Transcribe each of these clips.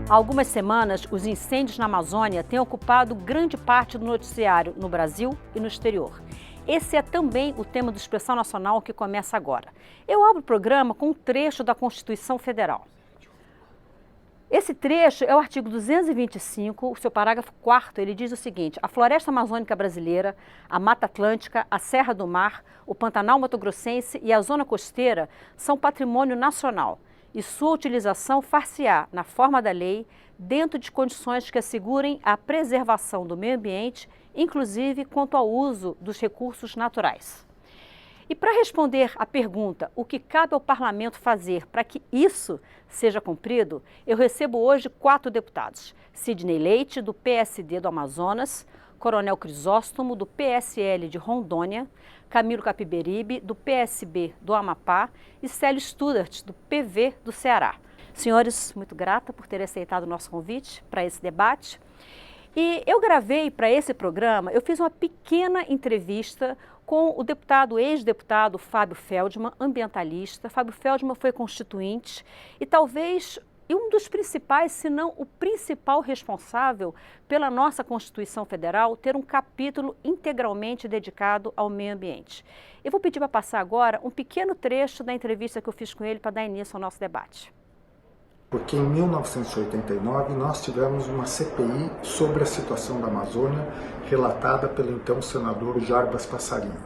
Há algumas semanas, os incêndios na Amazônia têm ocupado grande parte do noticiário no Brasil e no exterior. Esse é também o tema do Expressão Nacional que começa agora. Eu abro o programa com um trecho da Constituição Federal. Esse trecho é o artigo 225, o seu parágrafo 4º, ele diz o seguinte: a floresta amazônica brasileira, a Mata Atlântica, a Serra do Mar, o Pantanal Mato-Grossense e a zona costeira são patrimônio nacional e sua utilização far-se-á, na forma da lei, dentro de condições que assegurem a preservação do meio ambiente, inclusive quanto ao uso dos recursos naturais. E para responder à pergunta o que cabe ao parlamento fazer para que isso seja cumprido, eu recebo hoje 4 deputados. Sidney Leite, do PSD do Amazonas, Coronel Crisóstomo, do PSL de Rondônia, Camilo Capiberibe, do PSB do Amapá e Célio Studart, do PV do Ceará. Senhores, muito grata por terem aceitado o nosso convite para esse debate. E eu gravei para esse programa, eu fiz uma pequena entrevista com o deputado, ex-deputado Fábio Feldman, ambientalista. Fábio Feldman foi constituinte e talvez um dos principais, se não o principal responsável pela nossa Constituição Federal ter um capítulo integralmente dedicado ao meio ambiente. Eu vou pedir para passar agora um pequeno trecho da entrevista que eu fiz com ele para dar início ao nosso debate. Porque em 1989 nós tivemos uma CPI sobre a situação da Amazônia, relatada pelo então senador Jarbas Passarinho.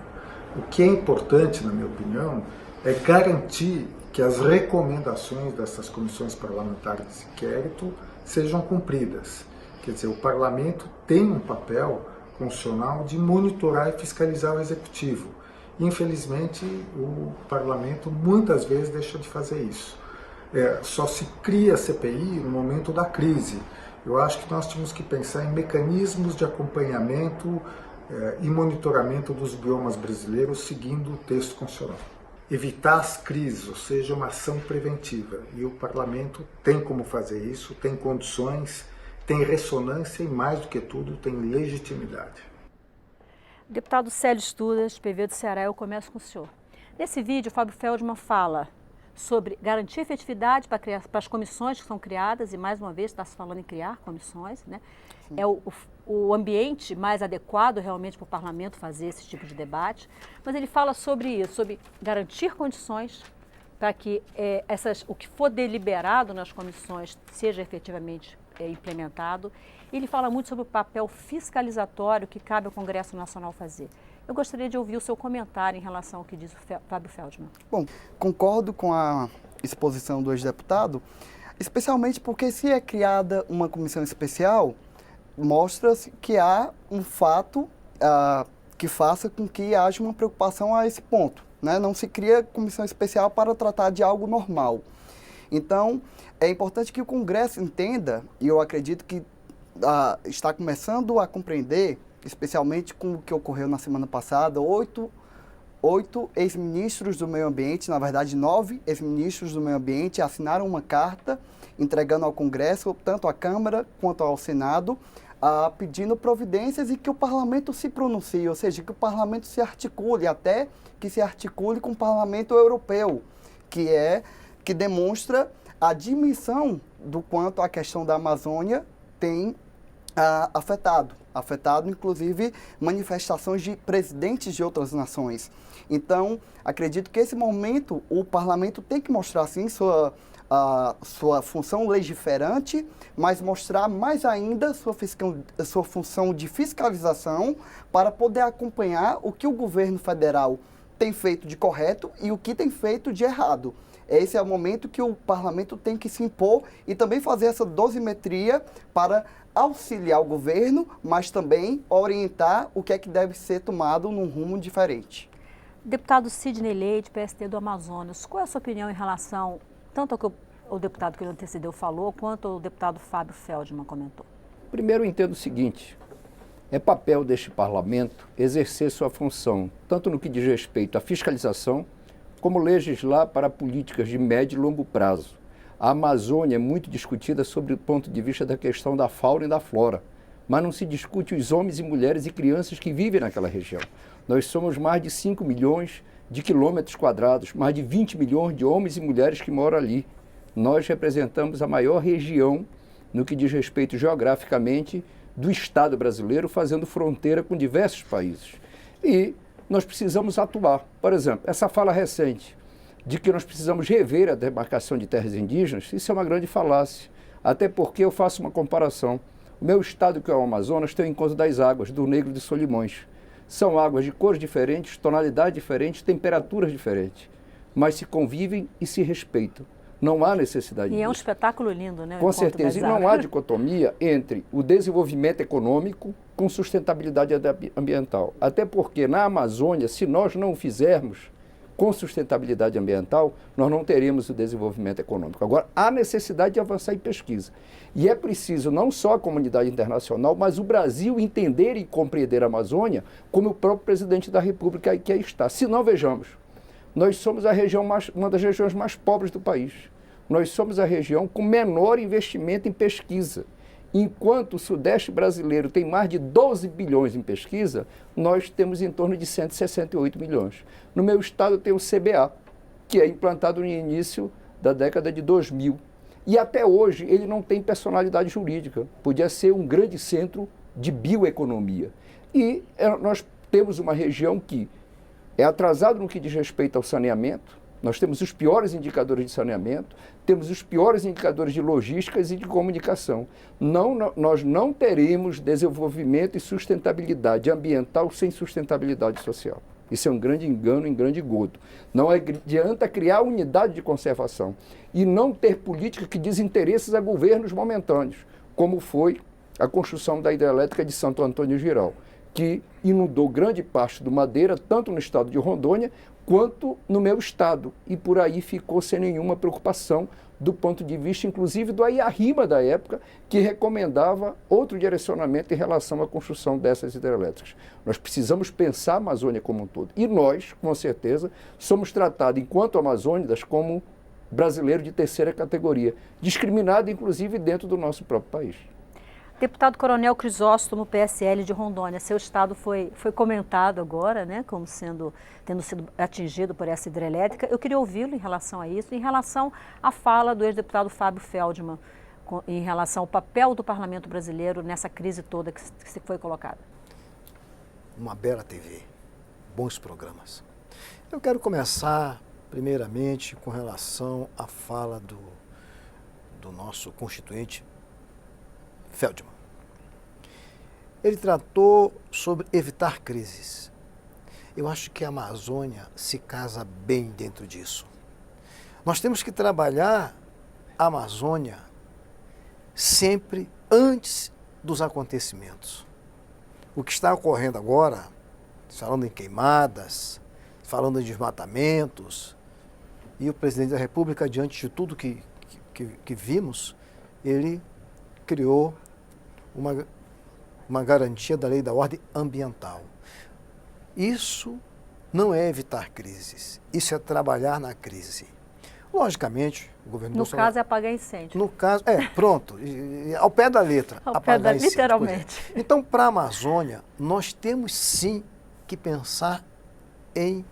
O que é importante, na minha opinião, é garantir que as recomendações dessas comissões parlamentares de inquérito sejam cumpridas. Quer dizer, o parlamento tem um papel constitucional de monitorar e fiscalizar o executivo. Infelizmente, o parlamento muitas vezes deixa de fazer isso. Só se cria a CPI no momento da crise. Eu acho que nós temos que pensar em mecanismos de acompanhamento e monitoramento dos biomas brasileiros seguindo o texto constitucional. Evitar as crises, ou seja, uma ação preventiva. E o parlamento tem como fazer isso, tem condições, tem ressonância e, mais do que tudo, tem legitimidade. Deputado Célio Studart, PV do Ceará, eu começo com o senhor. Nesse vídeo, o Fábio Feldman fala sobre garantir efetividade para as comissões que são criadas, e mais uma vez está se falando em criar comissões, né? É o ambiente mais adequado realmente para o parlamento fazer esse tipo de debate, mas ele fala sobre isso, sobre garantir condições para que o que for deliberado nas comissões seja efetivamente implementado. Ele fala muito sobre o papel fiscalizatório que cabe ao Congresso Nacional fazer. Eu gostaria de ouvir o seu comentário em relação ao que diz o Fábio Feldman. Bom, concordo com a exposição do ex-deputado, especialmente porque se é criada uma comissão especial, mostra-se que há um fato que faça com que haja uma preocupação a esse ponto, né? Não se cria comissão especial para tratar de algo normal. Então, é importante que o Congresso entenda, e eu acredito que está começando a compreender, especialmente com o que ocorreu na semana passada, 8 ex-ministros do meio ambiente, na verdade 9 ex-ministros do meio ambiente assinaram uma carta entregando ao Congresso, tanto à Câmara quanto ao Senado, pedindo providências e que o parlamento se pronuncie, ou seja, que o parlamento se articule, até que se articule com o parlamento europeu, que demonstra a dimensão do quanto a questão da Amazônia tem afetado inclusive manifestações de presidentes de outras nações. Então, acredito que esse momento o parlamento tem que mostrar sim sua função legiferante, mas mostrar mais ainda sua função de fiscalização para poder acompanhar o que o governo federal tem feito de correto e o que tem feito de errado. Esse é o momento que o parlamento tem que se impor e também fazer essa dosimetria para auxiliar o governo, mas também orientar o que é que deve ser tomado num rumo diferente. Deputado Sidney Leite, PSD do Amazonas, qual é a sua opinião em relação tanto ao que o deputado que o antecedeu falou, quanto o deputado Fábio Feldman comentou? Primeiro, eu entendo o seguinte: é papel deste parlamento exercer sua função, tanto no que diz respeito à fiscalização, como legislar para políticas de médio e longo prazo. A Amazônia é muito discutida sobre o ponto de vista da questão da fauna e da flora, mas não se discute os homens e mulheres e crianças que vivem naquela região. Nós somos mais de 5 milhões de quilômetros quadrados, mais de 20 milhões de homens e mulheres que moram ali. Nós representamos a maior região no que diz respeito geograficamente do Estado brasileiro, fazendo fronteira com diversos países. E nós precisamos atuar. Por exemplo, essa fala recente de que nós precisamos rever a demarcação de terras indígenas, isso é uma grande falácia, até porque eu faço uma comparação. O meu estado, que é o Amazonas, tem o encontro das águas, do Negro de Solimões. São águas de cores diferentes, tonalidades diferentes, temperaturas diferentes, mas se convivem e se respeitam. Não há necessidade disso. E é um espetáculo lindo, né? Com certeza. E não há dicotomia entre o desenvolvimento econômico com sustentabilidade ambiental. Até porque na Amazônia, se nós não o fizermos com sustentabilidade ambiental, nós não teremos o desenvolvimento econômico. Agora, há necessidade de avançar em pesquisa. E é preciso não só a comunidade internacional, mas o Brasil entender e compreender a Amazônia como o próprio presidente da República que aí está. Se não, vejamos, nós somos uma das regiões mais pobres do país. Nós somos a região com menor investimento em pesquisa. Enquanto o Sudeste brasileiro tem mais de 12 bilhões em pesquisa, nós temos em torno de 168 milhões. No meu estado tem o CBA, que é implantado no início da década de 2000. E até hoje ele não tem personalidade jurídica. Podia ser um grande centro de bioeconomia. E nós temos uma região que é atrasado no que diz respeito ao saneamento. Nós temos os piores indicadores de saneamento, temos os piores indicadores de logística e de comunicação. Nós não teremos desenvolvimento e sustentabilidade ambiental sem sustentabilidade social. Isso é um grande engano, um grande godo. Não adianta criar unidade de conservação e não ter política que desinteresses a governos momentâneos, como foi a construção da hidrelétrica de Santo Antônio Giral, que inundou grande parte do Madeira, tanto no estado de Rondônia, quanto no meu estado. E por aí ficou sem nenhuma preocupação do ponto de vista, inclusive, do AIA-RIMA da época, que recomendava outro direcionamento em relação à construção dessas hidrelétricas. Nós precisamos pensar a Amazônia como um todo. E nós, com certeza, somos tratados, enquanto amazônidas, como brasileiros de terceira categoria, discriminado, inclusive, dentro do nosso próprio país. Deputado Coronel Crisóstomo, PSL de Rondônia, seu estado foi comentado agora, né, como tendo sido atingido por essa hidrelétrica. Eu queria ouvi-lo em relação a isso, em relação à fala do ex-deputado Fábio Feldman, em relação ao papel do parlamento brasileiro nessa crise toda que se foi colocada. Uma bela TV, bons programas. Eu quero começar, primeiramente, com relação à fala do nosso constituinte, Feldman. Ele tratou sobre evitar crises. Eu acho que a Amazônia se casa bem dentro disso. Nós temos que trabalhar a Amazônia sempre antes dos acontecimentos. O que está ocorrendo agora, falando em queimadas, falando em desmatamentos, e o presidente da República, diante de tudo que vimos, ele criou uma garantia da lei da ordem ambiental. Isso não é evitar crises, isso é trabalhar na crise. Logicamente, o governo Bolsonaro... No caso é apagar incêndio. No caso, pronto, ao pé da letra. Ao pé da, literalmente. Então, para a Amazônia, nós temos sim que pensar em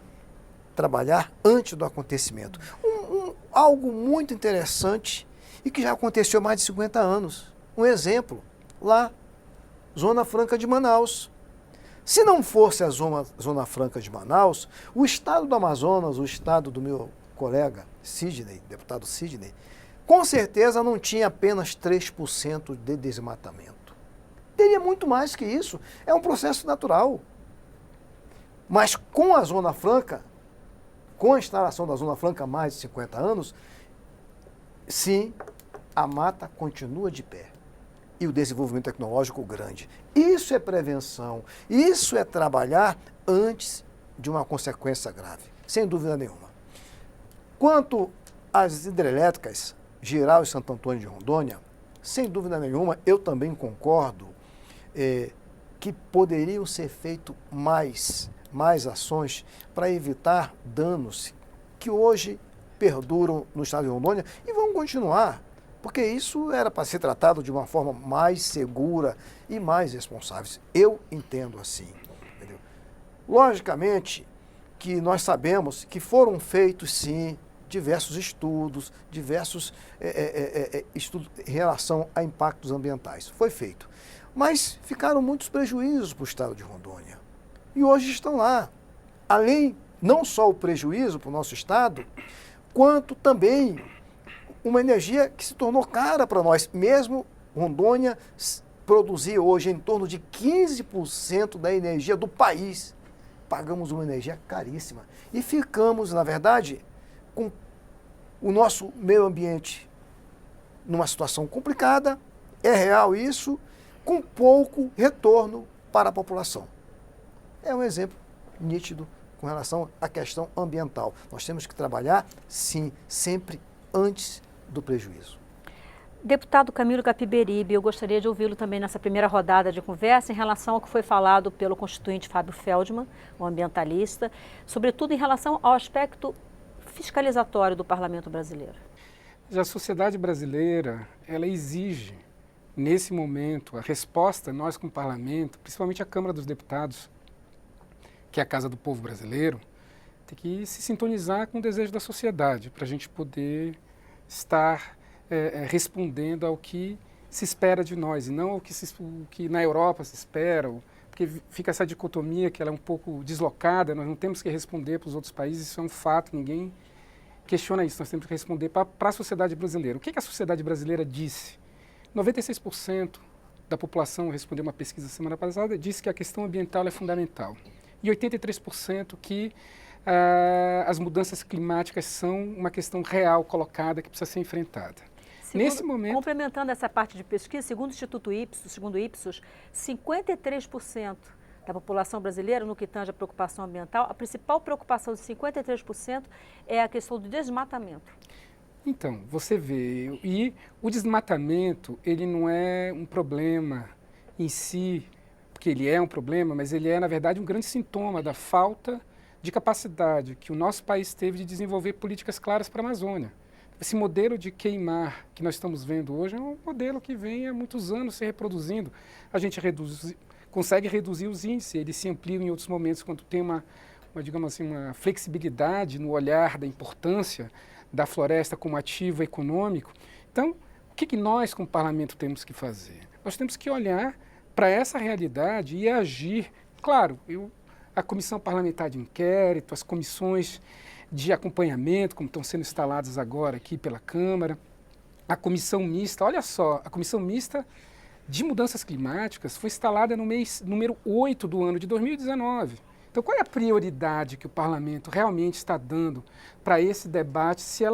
trabalhar antes do acontecimento. Algo muito interessante e que já aconteceu há mais de 50 anos. Um exemplo, lá, Zona Franca de Manaus. Se não fosse a Zona Franca de Manaus, o estado do Amazonas, o estado do meu colega Sidney, deputado Sidney, com certeza não tinha apenas 3% de desmatamento. Teria muito mais que isso. É um processo natural. Mas com a Zona Franca, com a instalação da Zona Franca há mais de 50 anos, sim, a mata continua de pé. E o desenvolvimento tecnológico grande. Isso é prevenção, isso é trabalhar antes de uma consequência grave, sem dúvida nenhuma. Quanto às hidrelétricas, Giral e Santo Antônio de Rondônia, sem dúvida nenhuma, eu também concordo que poderiam ser feitas mais ações para evitar danos que hoje perduram no estado de Rondônia e vão continuar. Porque isso era para ser tratado de uma forma mais segura e mais responsável. Eu entendo assim. Entendeu? Logicamente que nós sabemos que foram feitos, sim, diversos estudos, estudos em relação a impactos ambientais. Foi feito. Mas ficaram muitos prejuízos para o estado de Rondônia. E hoje estão lá. Além, não só o prejuízo para o nosso estado, quanto também uma energia que se tornou cara para nós. Mesmo Rondônia produzir hoje em torno de 15% da energia do país. Pagamos uma energia caríssima. E ficamos, na verdade, com o nosso meio ambiente numa situação complicada, é real isso, com pouco retorno para a população. É um exemplo nítido com relação à questão ambiental. Nós temos que trabalhar, sim, sempre antes do prejuízo. Deputado Camilo Capiberibe, eu gostaria de ouvi-lo também nessa primeira rodada de conversa em relação ao que foi falado pelo constituinte Fábio Feldman, o ambientalista, sobretudo em relação ao aspecto fiscalizatório do Parlamento brasileiro. A sociedade brasileira, ela exige, nesse momento, a resposta, nós como Parlamento, principalmente a Câmara dos Deputados, que é a Casa do Povo Brasileiro, tem que se sintonizar com o desejo da sociedade, para a gente poder estar respondendo ao que se espera de nós, e não ao que na Europa se espera, porque fica essa dicotomia que ela é um pouco deslocada, nós não temos que responder para os outros países, isso é um fato, ninguém questiona isso, nós temos que responder para a sociedade brasileira. O que a sociedade brasileira disse? 96% da população, respondeu uma pesquisa semana passada, disse que a questão ambiental é fundamental. E 83% que as mudanças climáticas são uma questão real colocada que precisa ser enfrentada. Nesse momento, complementando essa parte de pesquisa, segundo o Instituto Ipsos, segundo Ipsos, 53% da população brasileira, no que tange a preocupação ambiental, a principal preocupação de 53% é a questão do desmatamento. Então, você vê, e o desmatamento, ele não é um problema em si, porque ele é um problema, mas ele é, na verdade, um grande sintoma da falta de capacidade que o nosso país teve de desenvolver políticas claras para a Amazônia. Esse modelo de queimar que nós estamos vendo hoje é um modelo que vem há muitos anos se reproduzindo. A gente consegue reduzir os índices, eles se ampliam em outros momentos quando tem digamos assim, uma flexibilidade no olhar da importância da floresta como ativo econômico. Então, o que nós, como parlamento, temos que fazer? Nós temos que olhar para essa realidade e agir. Claro, a comissão parlamentar de inquérito, as comissões de acompanhamento, como estão sendo instaladas agora aqui pela Câmara, a comissão mista, olha só, a comissão mista de mudanças climáticas foi instalada no mês número 8 do ano de 2019. Então, qual é a prioridade que o parlamento realmente está dando para esse debate, se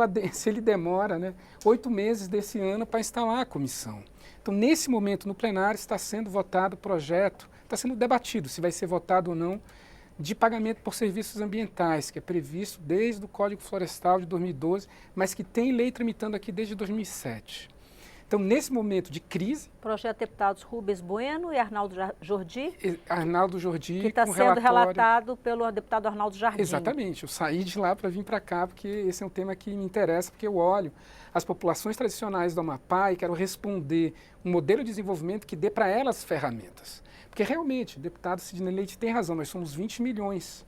ele demora 8 meses desse ano para instalar a comissão? Então, nesse momento, no plenário, está sendo votado o projeto, está sendo debatido se vai ser votado ou não, de pagamento por serviços ambientais, que é previsto desde o Código Florestal de 2012, mas que tem lei tramitando aqui desde 2007. Então, nesse momento de crise... Projeto de deputados Rubens Bueno e Arnaldo Jordi. Arnaldo Jordi, que está sendo relatado pelo deputado Arnaldo Jardim. Exatamente. Eu saí de lá para vir para cá, porque esse é um tema que me interessa, porque eu olho as populações tradicionais do Amapá e quero responder um modelo de desenvolvimento que dê para elas ferramentas. Porque realmente, o deputado Sidney Leite tem razão, nós somos 20 milhões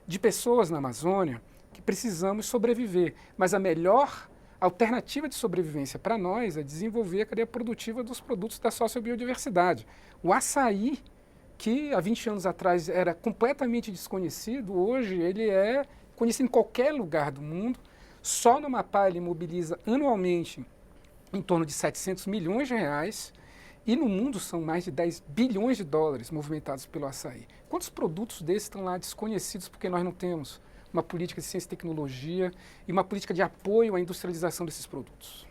de pessoas na Amazônia que precisamos sobreviver, mas a melhor alternativa de sobrevivência para nós é desenvolver a cadeia produtiva dos produtos da sociobiodiversidade. O açaí, que há 20 anos atrás era completamente desconhecido, hoje ele é conhecido em qualquer lugar do mundo. Só no Amapá ele mobiliza anualmente em torno de 700 milhões de reais e no mundo são mais de 10 bilhões de dólares movimentados pelo açaí. Quantos produtos desses estão lá desconhecidos porque nós não temos uma política de ciência e tecnologia e uma política de apoio à industrialização desses produtos?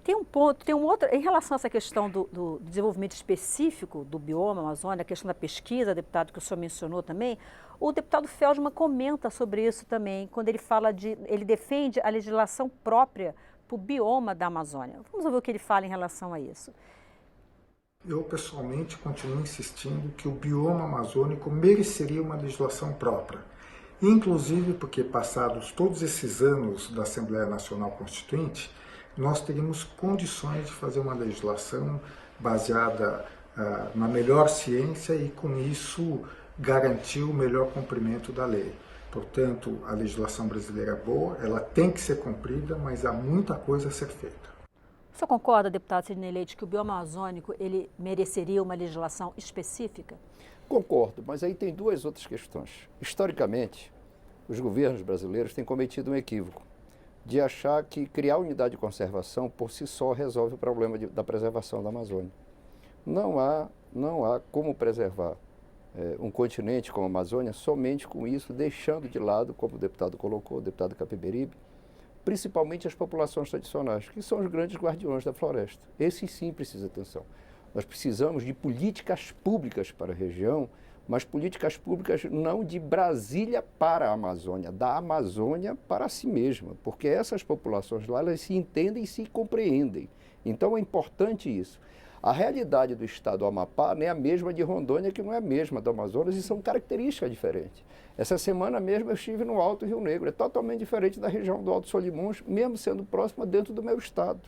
Tem um ponto, tem um outro, em relação a essa questão do desenvolvimento específico do bioma Amazônia, a questão da pesquisa, deputado, que o senhor mencionou também, o deputado Feldman comenta sobre isso também, quando ele ele defende a legislação própria para o bioma da Amazônia. Vamos ouvir o que ele fala em relação a isso. Eu, pessoalmente, continuo insistindo que o bioma amazônico mereceria uma legislação própria. Inclusive porque, passados todos esses anos da Assembleia Nacional Constituinte, nós teríamos condições de fazer uma legislação baseada na melhor ciência e, com isso, garantir o melhor cumprimento da lei. Portanto, a legislação brasileira é boa, ela tem que ser cumprida, mas há muita coisa a ser feita. O senhor concorda, deputado Sidney Leite, que o bioamazônico ele mereceria uma legislação específica? Concordo, mas aí tem duas outras questões. Historicamente, os governos brasileiros têm cometido um equívoco de achar que criar unidade de conservação por si só resolve o problema da preservação da Amazônia. Não há como preservar um continente como a Amazônia somente com isso, deixando de lado, como o deputado colocou, o deputado Capiberibe, principalmente as populações tradicionais, que são os grandes guardiões da floresta. Esses sim precisam de atenção. Nós precisamos de políticas públicas para a região, mas políticas públicas não de Brasília para a Amazônia, da Amazônia para si mesma, porque essas populações lá, elas se entendem e se compreendem. Então é importante isso. A realidade do estado do Amapá não é a mesma de Rondônia, que não é a mesma do Amazonas, e são características diferentes. Essa semana mesmo eu estive no Alto Rio Negro, é totalmente diferente da região do Alto Solimões, mesmo sendo próxima dentro do meu estado.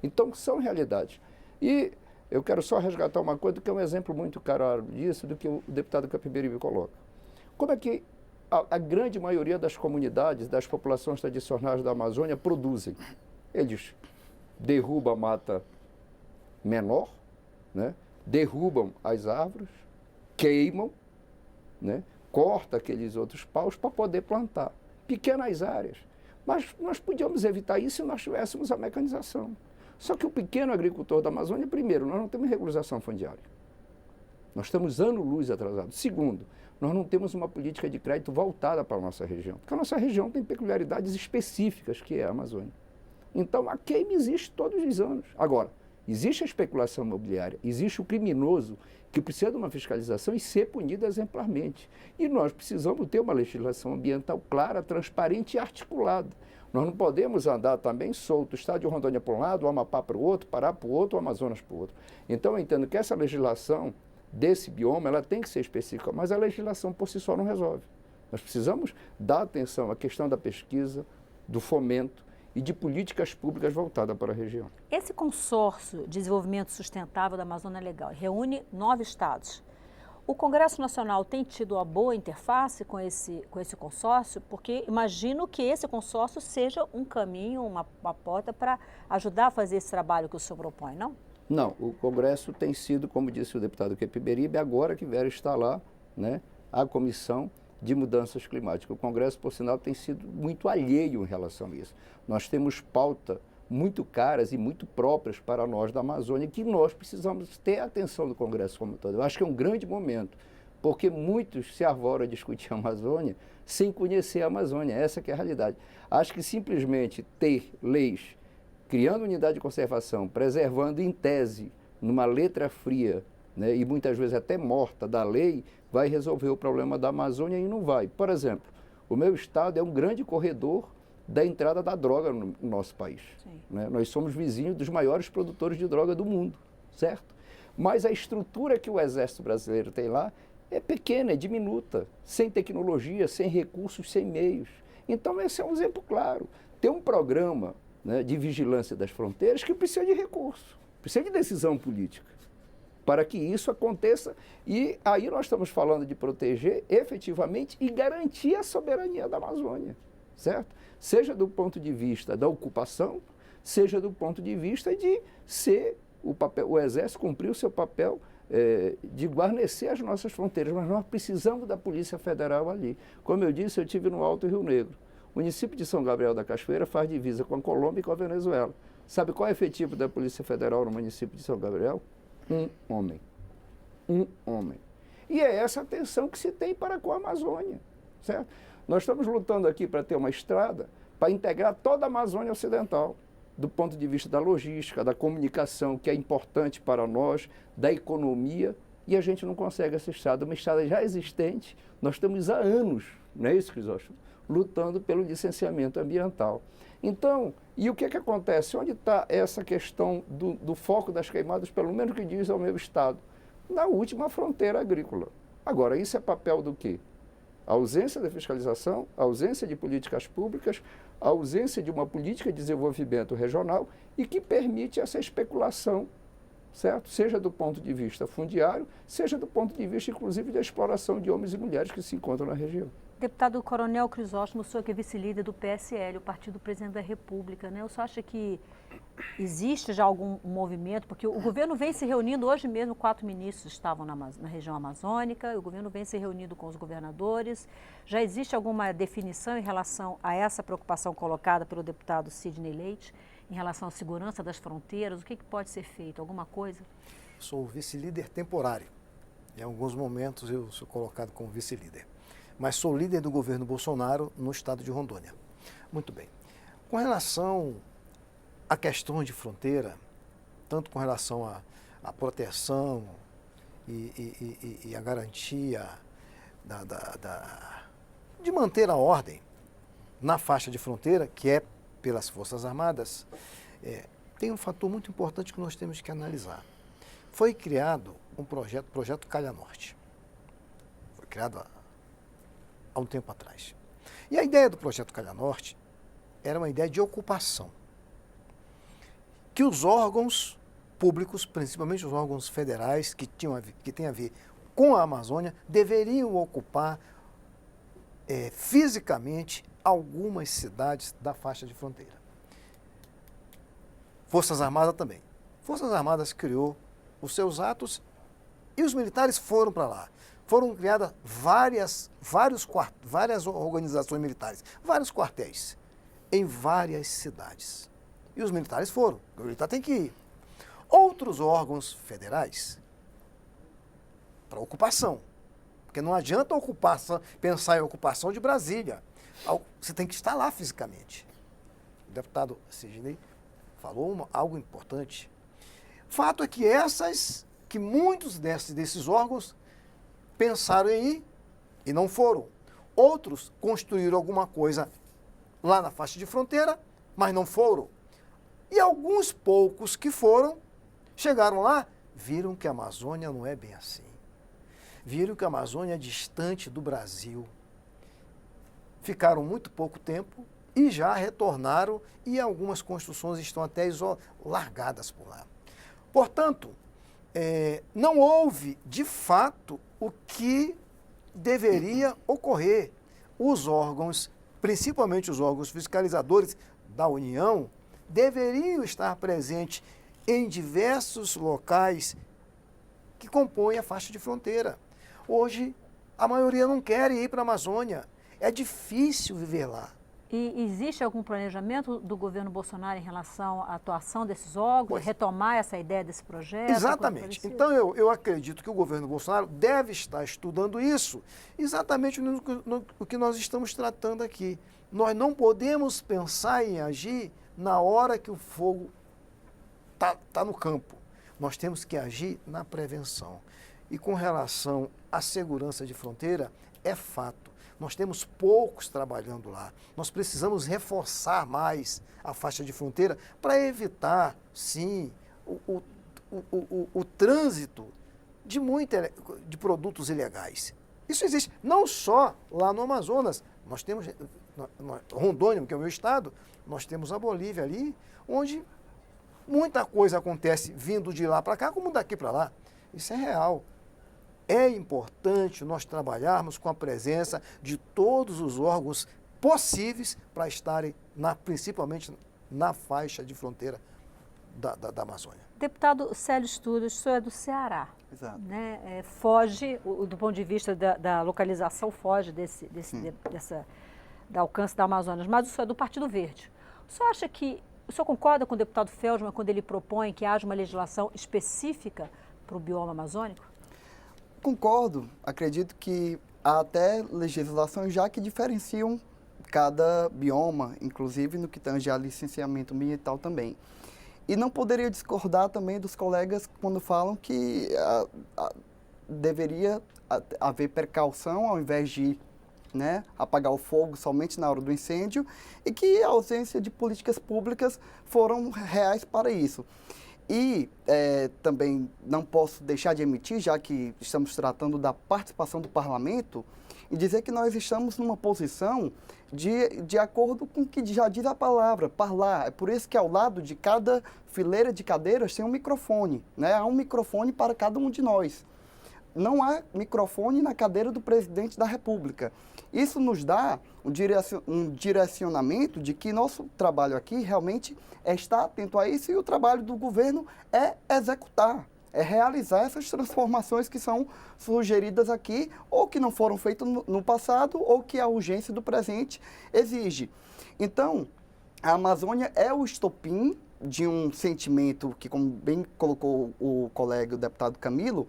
Então são realidades. E eu quero só resgatar uma coisa, que é um exemplo muito claro disso, do que o deputado Capiberibe coloca. Como é que a grande maioria das comunidades, das populações tradicionais da Amazônia produzem? Eles derrubam a mata menor, né? Derrubam as árvores, queimam, né? Corta aqueles outros paus para poder plantar. Pequenas áreas. Mas nós podíamos evitar isso se nós tivéssemos a mecanização. Só que o pequeno agricultor da Amazônia, primeiro, nós não temos regularização fundiária. Nós estamos anos-luz atrasados. Segundo, nós não temos uma política de crédito voltada para a nossa região. Porque a nossa região tem peculiaridades específicas, que é a Amazônia. Então, a queima existe todos os anos. Agora, existe a especulação imobiliária, existe o criminoso que precisa de uma fiscalização e ser punido exemplarmente. E nós precisamos ter uma legislação ambiental clara, transparente e articulada. Nós não podemos andar também solto, o estado de Rondônia para um lado, o Amapá para o outro, Pará para o outro, o Amazonas para o outro. Então eu entendo que essa legislação desse bioma, ela tem que ser específica, mas a legislação por si só não resolve. Nós precisamos dar atenção à questão da pesquisa, do fomento e de políticas públicas voltadas para a região. Esse consórcio de desenvolvimento sustentável da Amazônia Legal reúne 9 estados. O Congresso Nacional tem tido uma boa interface com esse consórcio, porque imagino que esse consórcio seja um caminho, uma porta para ajudar a fazer esse trabalho que o senhor propõe, não? Não, o Congresso tem sido, como disse o deputado Capiberibe, agora que vieram instalar, né, a Comissão de Mudanças Climáticas. O Congresso, por sinal, tem sido muito alheio em relação a isso. Nós temos pauta muito caras e muito próprias para nós da Amazônia, que nós precisamos ter a atenção do Congresso como todo. Eu acho que é um grande momento, porque muitos se arvoram a discutir a Amazônia sem conhecer a Amazônia. Essa que é a realidade. Acho que simplesmente ter leis, criando unidade de conservação, preservando em tese, numa letra fria, né, e muitas vezes até morta da lei, vai resolver o problema da Amazônia, e não vai. Por exemplo, o meu estado é um grande corredor da entrada da droga no nosso país. Né? Nós somos vizinhos dos maiores produtores de droga do mundo, certo? Mas a estrutura que o Exército Brasileiro tem lá é pequena, é diminuta, sem tecnologia, sem recursos, sem meios. Então esse é um exemplo claro. Tem um programa, né, de vigilância das fronteiras que precisa de recurso, precisa de decisão política para que isso aconteça. E aí nós estamos falando de proteger efetivamente e garantir a soberania da Amazônia, certo? Seja do ponto de vista da ocupação, seja do ponto de vista de ser o Exército cumprir o seu papel de guarnecer as nossas fronteiras, mas nós precisamos da Polícia Federal ali. Como eu disse, eu estive no Alto Rio Negro. O município de São Gabriel da Cachoeira faz divisa com a Colômbia e com a Venezuela. Sabe qual é o efetivo da Polícia Federal no município de São Gabriel? Um homem. Um homem. E é essa a tensão que se tem para com a Amazônia, certo? Nós estamos lutando aqui para ter uma estrada para integrar toda a Amazônia Ocidental, do ponto de vista da logística, da comunicação, que é importante para nós, da economia, e a gente não consegue essa estrada. Uma estrada já existente, nós estamos há anos, não é isso, Crisóstomo? Lutando pelo licenciamento ambiental. Então, e o que acontece? Onde está essa questão do foco das queimadas, pelo menos que diz ao meu estado? Na última fronteira agrícola. Agora, isso é papel do quê? A ausência da fiscalização, a ausência de políticas públicas, a ausência de uma política de desenvolvimento regional e que permite essa especulação certo? Seja do ponto de vista fundiário, seja do ponto de vista, inclusive, da exploração de homens e mulheres que se encontram na região. Deputado Coronel Crisóstomo, o senhor que é vice-líder do PSL, o Partido do Presidente da República, né? O senhor acha que existe já algum movimento? Porque o governo vem se reunindo, hoje mesmo 4 ministros estavam na região amazônica, o governo vem se reunindo com os governadores. Já existe alguma definição em relação a essa preocupação colocada pelo deputado Sidney Leite, em relação à segurança das fronteiras? O que pode ser feito? Alguma coisa? Sou vice-líder temporário. Em alguns momentos eu sou colocado como vice-líder. Mas sou líder do governo Bolsonaro no estado de Rondônia. Muito bem. Com relação a questões de fronteira, tanto com relação à proteção e a garantia de manter a ordem na faixa de fronteira, que é pelas Forças Armadas, tem um fator muito importante que nós temos que analisar. Foi criado um projeto Calha Norte. Foi criado há um tempo atrás. E a ideia do projeto Calha Norte era uma ideia de ocupação. Que os órgãos públicos, principalmente os órgãos federais que têm a ver com a Amazônia, deveriam ocupar fisicamente algumas cidades da faixa de fronteira. Forças Armadas também. Forças Armadas criou os seus atos e os militares foram para lá. Foram criadas várias organizações militares, vários quartéis, em várias cidades. E os militares foram, o militar tem que ir. Outros órgãos federais, para ocupação, porque não adianta pensar em ocupação de Brasília, você tem que estar lá fisicamente. O deputado Sidney falou algo importante. Fato é que muitos desses órgãos pensaram em ir e não foram. Outros construíram alguma coisa lá na faixa de fronteira, mas não foram. E alguns poucos que foram, chegaram lá, viram que a Amazônia não é bem assim. Viram que a Amazônia é distante do Brasil. Ficaram muito pouco tempo e já retornaram e algumas construções estão até largadas por lá. Portanto, não houve, de fato, o que deveria ocorrer. Os órgãos, principalmente os órgãos fiscalizadores da União, deveriam estar presentes em diversos locais que compõem a faixa de fronteira. Hoje, a maioria não quer ir para a Amazônia. É difícil viver lá. E existe algum planejamento do governo Bolsonaro em relação à atuação desses órgãos, retomar essa ideia desse projeto? Exatamente. Então, eu acredito que o governo Bolsonaro deve estar estudando isso, exatamente no que nós estamos tratando aqui. Nós não podemos pensar em agir na hora que o fogo está no campo. Nós temos que agir na prevenção. E com relação à segurança de fronteira, é fato. Nós temos poucos trabalhando lá. Nós precisamos reforçar mais a faixa de fronteira para evitar, sim, o trânsito de produtos ilegais. Isso existe não só lá no Amazonas. Nós temos Rondônia, que é o meu estado, nós temos a Bolívia ali, onde muita coisa acontece vindo de lá para cá, como daqui para lá. Isso é real. É importante nós trabalharmos com a presença de todos os órgãos possíveis para estarem, principalmente na faixa de fronteira da Amazônia. Deputado Célio Studas, o senhor é do Ceará. Exato. Né? Foge, do ponto de vista da localização, foge do alcance da Amazonas, mas o senhor é do Partido Verde. O senhor concorda com o deputado Feldman quando ele propõe que haja uma legislação específica para o bioma amazônico? Concordo. Acredito que há até legislações já que diferenciam cada bioma, inclusive no que tange a licenciamento ambiental também. E não poderia discordar também dos colegas quando falam que deveria haver precaução ao invés de apagar o fogo somente na hora do incêndio e que a ausência de políticas públicas foram reais para isso. E também não posso deixar de emitir, já que estamos tratando da participação do parlamento, e dizer que nós estamos numa posição de acordo com o que já diz a palavra, parlar. É por isso que ao lado de cada fileira de cadeiras tem um microfone, né? Há um microfone para cada um de nós. Não há microfone na cadeira do presidente da República. Isso nos dá um direcionamento de que nosso trabalho aqui realmente é estar atento a isso, e o trabalho do governo é executar, é realizar essas transformações que são sugeridas aqui, ou que não foram feitas no passado, ou que a urgência do presente exige. Então, a Amazônia é o estopim de um sentimento que, como bem colocou o colega, o deputado Camilo,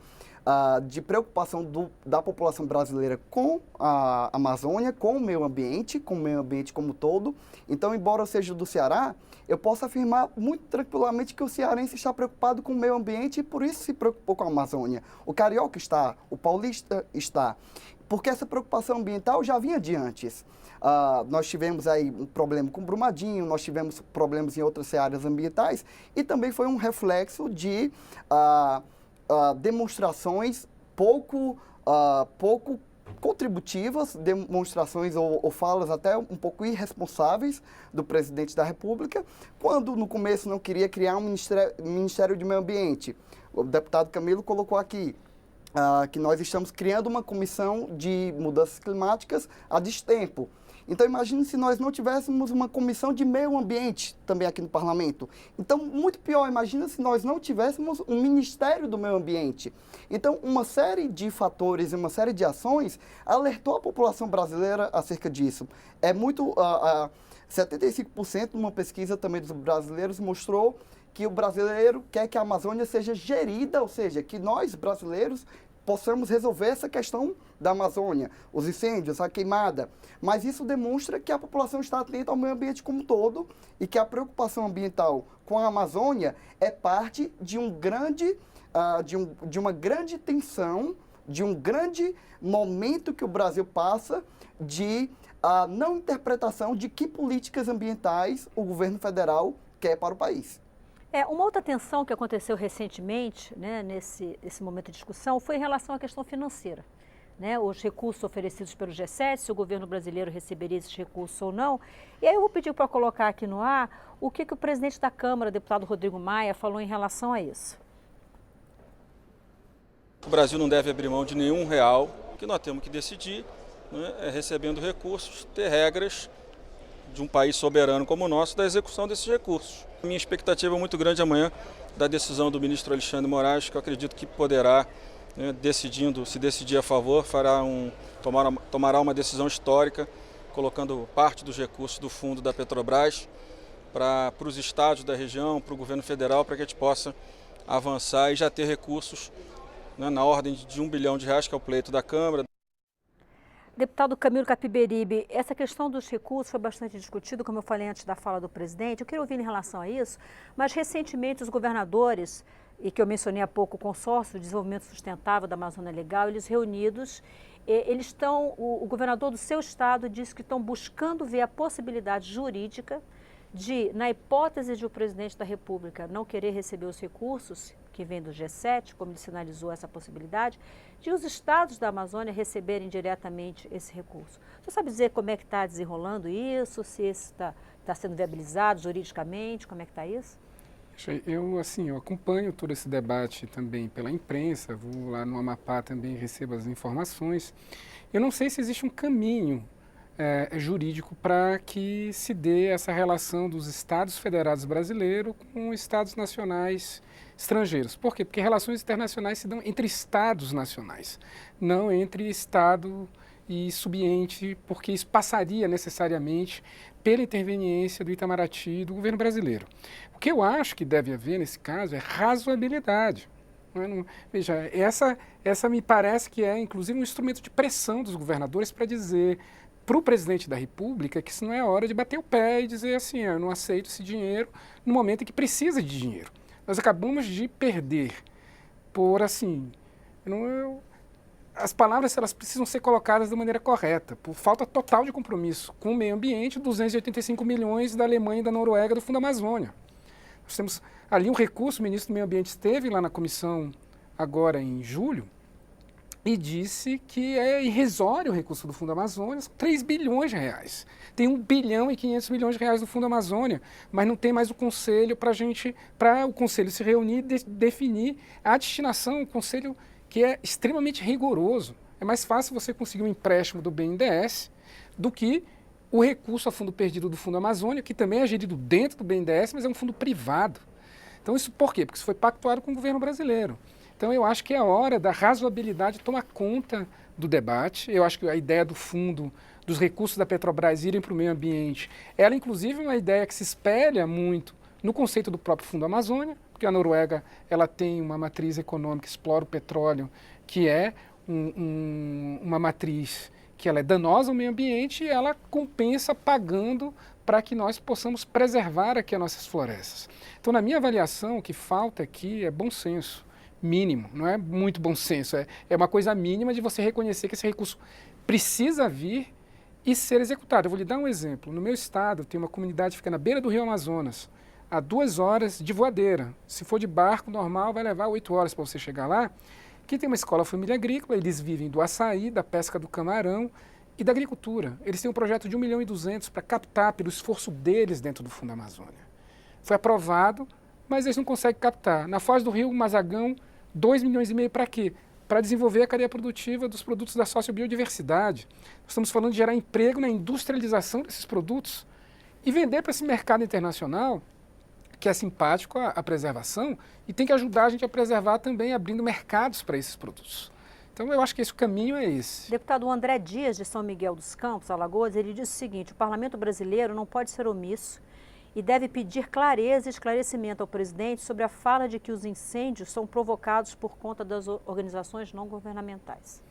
de preocupação da população brasileira com a Amazônia, com o meio ambiente como um todo. Então, embora eu seja do Ceará, eu posso afirmar muito tranquilamente que o cearense está preocupado com o meio ambiente e por isso se preocupou com a Amazônia. O carioca está, o paulista está, porque essa preocupação ambiental já vinha de antes. Nós tivemos aí um problema com Brumadinho, nós tivemos problemas em outras áreas ambientais, e também foi um reflexo de demonstrações pouco contributivas, demonstrações ou falas até um pouco irresponsáveis do presidente da República, quando no começo não queria criar um Ministério de Meio Ambiente. O deputado Camilo colocou aqui que nós estamos criando uma comissão de mudanças climáticas há destempo. Então, imagine se nós não tivéssemos uma comissão de meio ambiente também aqui no parlamento. Então, muito pior, imagina se nós não tivéssemos um Ministério do Meio Ambiente. Então, uma série de fatores e uma série de ações alertou a população brasileira acerca disso. 75% de uma pesquisa também dos brasileiros mostrou que o brasileiro quer que a Amazônia seja gerida, ou seja, que nós, brasileiros, possamos resolver essa questão da Amazônia, os incêndios, a queimada. Mas isso demonstra que a população está atenta ao meio ambiente como um todo e que a preocupação ambiental com a Amazônia é parte de de uma grande tensão, de um grande momento que o Brasil passa de não interpretação de que políticas ambientais o governo federal quer para o país. Uma outra tensão que aconteceu recentemente, né, nesse momento de discussão, foi em relação à questão financeira. Né, os recursos oferecidos pelo G7, se o governo brasileiro receberia esses recursos ou não. E aí eu vou pedir para colocar aqui no ar o que o presidente da Câmara, deputado Rodrigo Maia, falou em relação a isso. O Brasil não deve abrir mão de nenhum real. O que nós temos que decidir, né, é, recebendo recursos, ter regras de um país soberano como o nosso da execução desses recursos. Minha expectativa é muito grande amanhã da decisão do ministro Alexandre de Moraes, que eu acredito que poderá, né, se decidir a favor, tomará uma decisão histórica, colocando parte dos recursos do fundo da Petrobras para os estados da região, para o governo federal, para que a gente possa avançar e já ter recursos, né, na ordem de R$1 bilhão, que é o pleito da Câmara. Deputado Camilo Capiberibe, essa questão dos recursos foi bastante discutida, como eu falei antes da fala do presidente. Eu queria ouvir em relação a isso, mas recentemente os governadores, e que eu mencionei há pouco, o Consórcio de Desenvolvimento Sustentável da Amazônia Legal, eles reunidos, o governador do seu estado disse que estão buscando ver a possibilidade jurídica de, na hipótese de o presidente da República não querer receber os recursos que vêm do G7, como ele sinalizou essa possibilidade, de os estados da Amazônia receberem diretamente esse recurso. Você sabe dizer como é que está desenrolando isso, se isso está sendo viabilizado juridicamente, como é que está isso? Eu acompanho todo esse debate também pela imprensa, vou lá no Amapá também, recebo as informações. Eu não sei se existe um caminho jurídico para que se dê essa relação dos estados federados brasileiros com estados nacionais estrangeiros. Por quê? Porque relações internacionais se dão entre estados nacionais, não entre estado e subente, porque isso passaria necessariamente pela interveniência do Itamaraty e do governo brasileiro. O que eu acho que deve haver nesse caso é razoabilidade. Veja, essa me parece que é inclusive um instrumento de pressão dos governadores para dizer para o presidente da República que isso não é hora de bater o pé e dizer assim, eu não aceito esse dinheiro no momento em que precisa de dinheiro. Nós acabamos de perder por as palavras elas precisam ser colocadas da maneira correta, por falta total de compromisso com o meio ambiente, 285 milhões da Alemanha e da Noruega do Fundo Amazônia. Nós temos ali um recurso, o ministro do Meio Ambiente esteve lá na comissão agora em julho e disse que é irrisório o recurso do Fundo Amazônia, 3 bilhões de reais. Tem 1 bilhão e 500 milhões de reais do Fundo Amazônia, mas não tem mais o conselho para o conselho se reunir e definir a destinação, um conselho que é extremamente rigoroso. É mais fácil você conseguir um empréstimo do BNDES do que o recurso a fundo perdido do Fundo Amazônia, que também é gerido dentro do BNDES, mas é um fundo privado. Então isso por quê? Porque isso foi pactuado com o governo brasileiro. Então eu acho que é a hora da razoabilidade tomar conta do debate. Eu acho que a ideia do fundo, dos recursos da Petrobras irem para o meio ambiente, ela inclusive é uma ideia que se espelha muito no conceito do próprio Fundo Amazônia, porque a Noruega ela tem uma matriz econômica que explora o petróleo, que é uma matriz que ela é danosa ao meio ambiente e ela compensa pagando para que nós possamos preservar aqui as nossas florestas. Então, na minha avaliação, o que falta aqui é bom senso mínimo, não é muito bom senso, é uma coisa mínima de você reconhecer que esse recurso precisa vir e ser executado. Eu vou lhe dar um exemplo. No meu estado, tem uma comunidade que fica na beira do Rio Amazonas, a 2 horas de voadeira. Se for de barco normal, vai levar 8 horas para você chegar lá, que tem uma escola família agrícola, eles vivem do açaí, da pesca do camarão e da agricultura. Eles têm um projeto de 1,2 milhões para captar pelo esforço deles dentro do Fundo Amazônia. Foi aprovado, mas eles não conseguem captar. Na Foz do Rio Mazagão, 2,5 milhões para quê? Para desenvolver a cadeia produtiva dos produtos da sociobiodiversidade. Nós estamos falando de gerar emprego na industrialização desses produtos e vender para esse mercado internacional que é simpático à preservação e tem que ajudar a gente a preservar também, abrindo mercados para esses produtos. Então, eu acho que esse caminho é esse. Deputado André Dias, de São Miguel dos Campos, Alagoas, ele disse o seguinte: o parlamento brasileiro não pode ser omisso e deve pedir clareza e esclarecimento ao presidente sobre a fala de que os incêndios são provocados por conta das organizações não governamentais.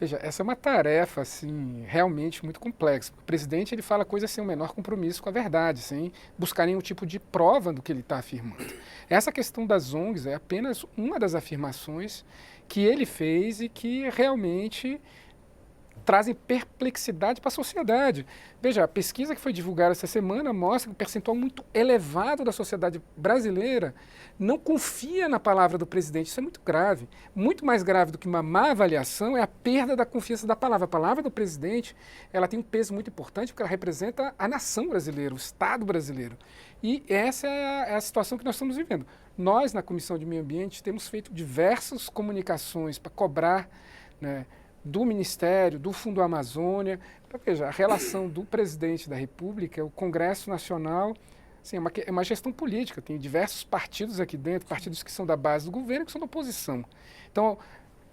Veja, essa é uma tarefa assim, realmente muito complexa. O presidente ele fala coisas sem o menor compromisso com a verdade, sem buscar nenhum tipo de prova do que ele está afirmando. Essa questão das ONGs é apenas uma das afirmações que ele fez e que realmente trazem perplexidade para a sociedade. Veja, a pesquisa que foi divulgada essa semana mostra que um percentual muito elevado da sociedade brasileira não confia na palavra do presidente. Isso é muito grave. Muito mais grave do que uma má avaliação é a perda da confiança da palavra. A palavra do presidente ela tem um peso muito importante porque ela representa a nação brasileira, o Estado brasileiro. E essa é a situação que nós estamos vivendo. Nós, na Comissão de Meio Ambiente, temos feito diversas comunicações para cobrar, né, do Ministério, do Fundo Amazônia. Veja, a relação do presidente da República, o Congresso Nacional, assim, é uma gestão política. Tem diversos partidos aqui dentro, partidos que são da base do governo e que são da oposição. Então,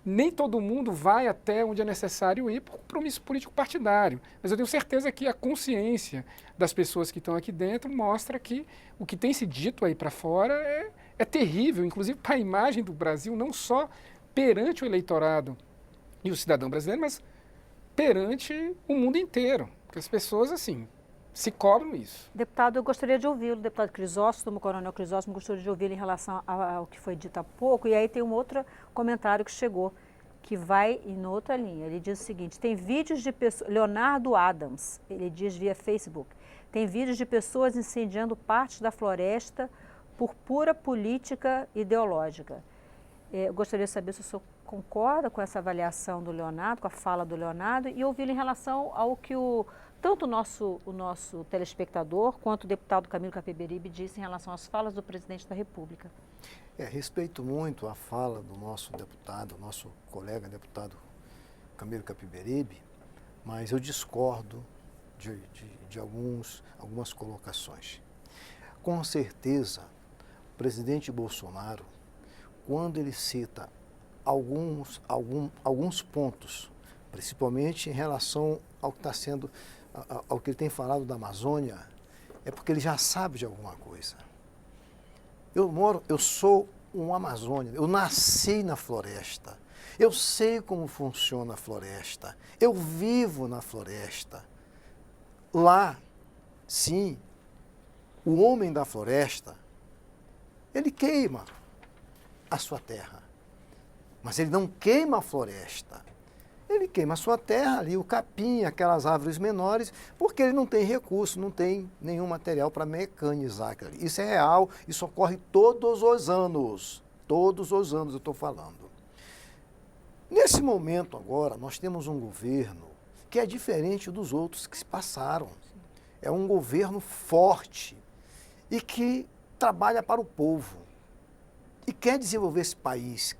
nem todo mundo vai até onde é necessário ir por compromisso político partidário. Mas eu tenho certeza que a consciência das pessoas que estão aqui dentro mostra que o que tem se dito aí para fora é terrível, inclusive para a imagem do Brasil, não só perante o eleitorado e o cidadão brasileiro, mas perante o mundo inteiro. Porque as pessoas, assim, se cobram isso. Deputado, eu gostaria de ouvi-lo, deputado Crisóstomo, Coronel Crisóstomo, gostaria de ouvi-lo em relação ao que foi dito há pouco. E aí tem um outro comentário que chegou, que vai em outra linha. Ele diz o seguinte: tem vídeos de pessoas... Leonardo Adams, ele diz via Facebook, tem vídeos de pessoas incendiando partes da floresta por pura política ideológica. Eu gostaria de saber se o senhor concorda com essa avaliação do Leonardo, com a fala do Leonardo, e ouvi-lo em relação ao que tanto o nosso telespectador quanto o deputado Camilo Capiberibe disse em relação às falas do presidente da República. Respeito muito a fala do nosso deputado, nosso colega deputado Camilo Capiberibe, mas eu discordo de algumas colocações. Com certeza, o presidente Bolsonaro, quando ele cita alguns pontos, principalmente em relação ao que está sendo, ao que ele tem falado da Amazônia, é porque ele já sabe de alguma coisa. Eu sou um amazônico, eu nasci na floresta, eu sei como funciona a floresta, eu vivo na floresta. Lá, sim, o homem da floresta, ele queima a sua terra. Mas ele não queima a floresta, ele queima a sua terra ali, o capim, aquelas árvores menores, porque ele não tem recurso, não tem nenhum material para mecanizar aquilo ali. Isso é real, isso ocorre todos os anos eu estou falando. Nesse momento agora, nós temos um governo que é diferente dos outros que se passaram. É um governo forte e que trabalha para o povo e quer desenvolver esse país.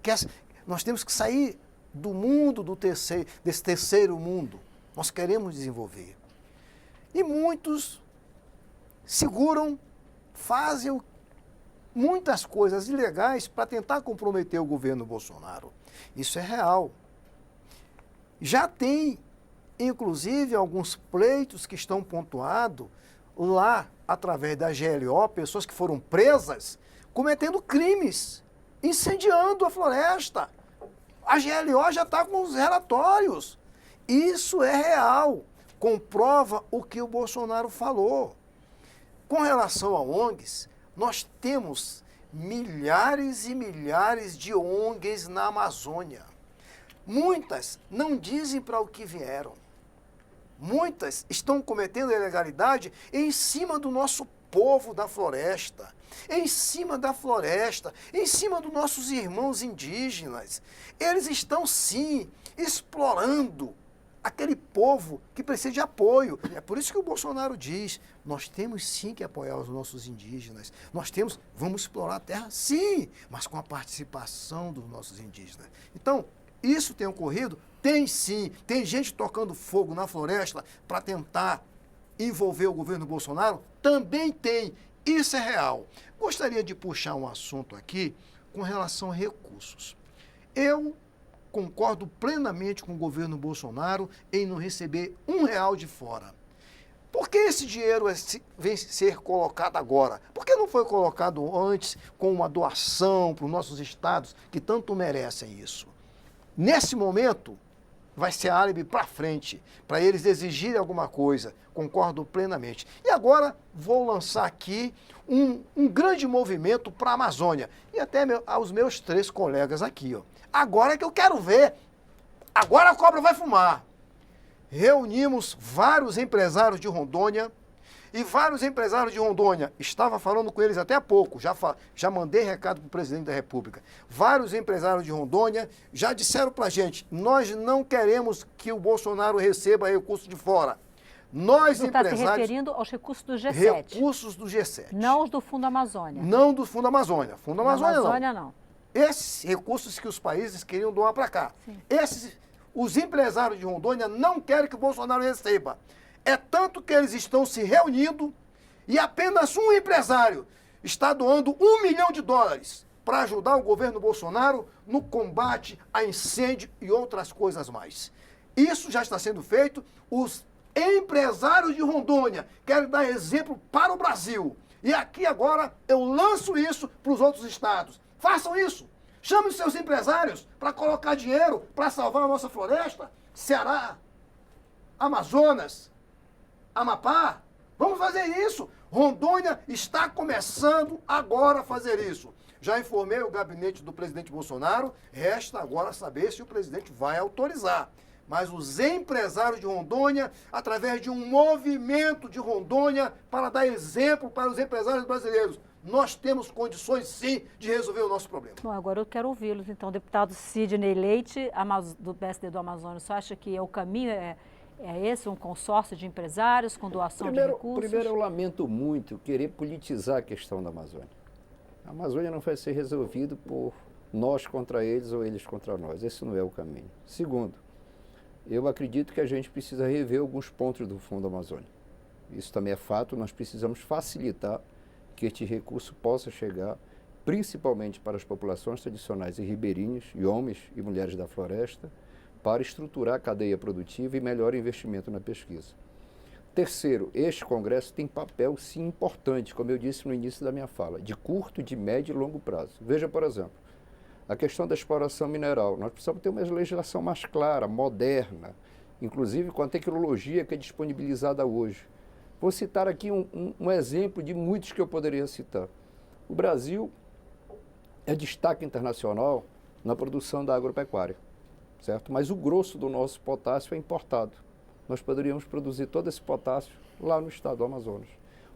Nós temos que sair do mundo desse terceiro mundo. Nós queremos desenvolver. E muitos seguram, fazem muitas coisas ilegais para tentar comprometer o governo Bolsonaro. Isso é real. Já tem, inclusive, alguns pleitos que estão pontuados lá, através da GLO, pessoas que foram presas cometendo crimes, incendiando a floresta. A GLO já está com os relatórios. Isso é real. Comprova o que o Bolsonaro falou. Com relação a ONGs, nós temos milhares e milhares de ONGs na Amazônia. Muitas não dizem para o que vieram. Muitas estão cometendo ilegalidade em cima do nosso povo da floresta, em cima da floresta, em cima dos nossos irmãos indígenas. Eles estão, sim, explorando aquele povo que precisa de apoio. É por isso que o Bolsonaro diz, nós temos sim que apoiar os nossos indígenas. Vamos explorar a terra, sim, mas com a participação dos nossos indígenas. Então, isso tem ocorrido? Tem sim. Tem gente tocando fogo na floresta para tentar envolver o governo Bolsonaro? Também tem. Isso é real. Gostaria de puxar um assunto aqui com relação a recursos. Eu concordo plenamente com o governo Bolsonaro em não receber R$1 de fora. Por que esse dinheiro vem ser colocado agora? Por que não foi colocado antes com uma doação para os nossos estados que tanto merecem isso? Nesse momento, vai ser álibi para frente, para eles exigirem alguma coisa. Concordo plenamente. E agora vou lançar aqui um grande movimento para a Amazônia. E até aos meus 3 colegas aqui. Ó. Agora é que eu quero ver. Agora a cobra vai fumar. Reunimos vários empresários de Rondônia. E vários empresários de Rondônia, estava falando com eles até há pouco, já mandei recado para o presidente da República. Vários empresários de Rondônia já disseram para a gente, nós não queremos que o Bolsonaro receba recursos de fora. Nós, empresários... Você está se referindo aos recursos do G7? Recursos do G7. Não os do Fundo Amazônia? Não do Fundo Amazônia. Fundo Amazônia não. Amazônia não. Esses recursos que os países queriam doar para cá. Sim. Os empresários de Rondônia não querem que o Bolsonaro receba. É tanto que eles estão se reunindo e apenas um empresário está doando $1 milhão para ajudar o governo Bolsonaro no combate a incêndio e outras coisas mais. Isso já está sendo feito. Os empresários de Rondônia querem dar exemplo para o Brasil. E aqui agora eu lanço isso para os outros estados. Façam isso. Chamem os seus empresários para colocar dinheiro para salvar a nossa floresta. Ceará, Amazonas, Amapá, vamos fazer isso. Rondônia está começando agora a fazer isso. Já informei o gabinete do presidente Bolsonaro, resta agora saber se o presidente vai autorizar. Mas os empresários de Rondônia, através de um movimento de Rondônia, para dar exemplo para os empresários brasileiros, nós temos condições, sim, de resolver o nosso problema. Bom, agora eu quero ouvi-los. Então, deputado Sidney Leite, do PSD do Amazonas, você acha que o caminho é esse, um consórcio de empresários com doação de recursos? Primeiro, eu lamento muito querer politizar a questão da Amazônia. A Amazônia não vai ser resolvida por nós contra eles ou eles contra nós. Esse não é o caminho. Segundo, eu acredito que a gente precisa rever alguns pontos do Fundo Amazônia. Isso também é fato, nós precisamos facilitar que este recurso possa chegar principalmente para as populações tradicionais e ribeirinhas, e homens e mulheres da floresta, para estruturar a cadeia produtiva e melhor investimento na pesquisa. Terceiro, este Congresso tem papel, sim, importante, como eu disse no início da minha fala, de curto, de médio e longo prazo. Veja, por exemplo, a questão da exploração mineral. Nós precisamos ter uma legislação mais clara, moderna, inclusive com a tecnologia que é disponibilizada hoje. Vou citar aqui um exemplo de muitos que eu poderia citar. O Brasil é destaque internacional na produção da agropecuária. certo? Mas o grosso do nosso potássio é importado. Nós poderíamos produzir todo esse potássio lá no estado do Amazonas.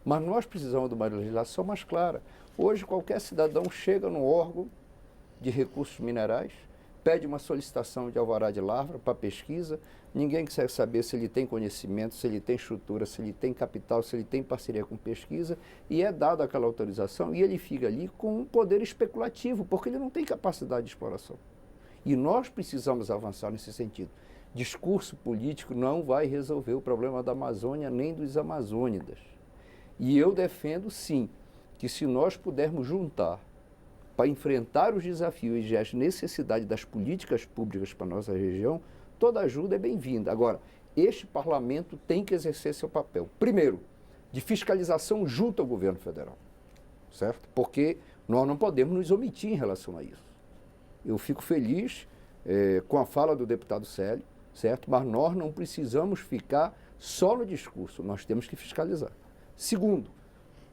Mas nós precisamos de uma legislação mais clara. Hoje, qualquer cidadão chega no órgão de recursos minerais, pede uma solicitação de alvará de lavra para pesquisa, ninguém quer saber se ele tem conhecimento, se ele tem estrutura, se ele tem capital, se ele tem parceria com pesquisa, e é dada aquela autorização e ele fica ali com um poder especulativo, porque ele não tem capacidade de exploração. E nós precisamos avançar nesse sentido. Discurso político não vai resolver o problema da Amazônia nem dos amazônidas. E eu defendo, sim, que se nós pudermos juntar para enfrentar os desafios e as necessidades das políticas públicas para a nossa região, toda ajuda é bem-vinda. Agora, este parlamento tem que exercer seu papel. Primeiro, de fiscalização junto ao governo federal, certo? Porque nós não podemos nos omitir em relação a isso. Eu fico feliz com a fala do deputado Célio, certo? Mas nós não precisamos ficar só no discurso, nós temos que fiscalizar. Segundo,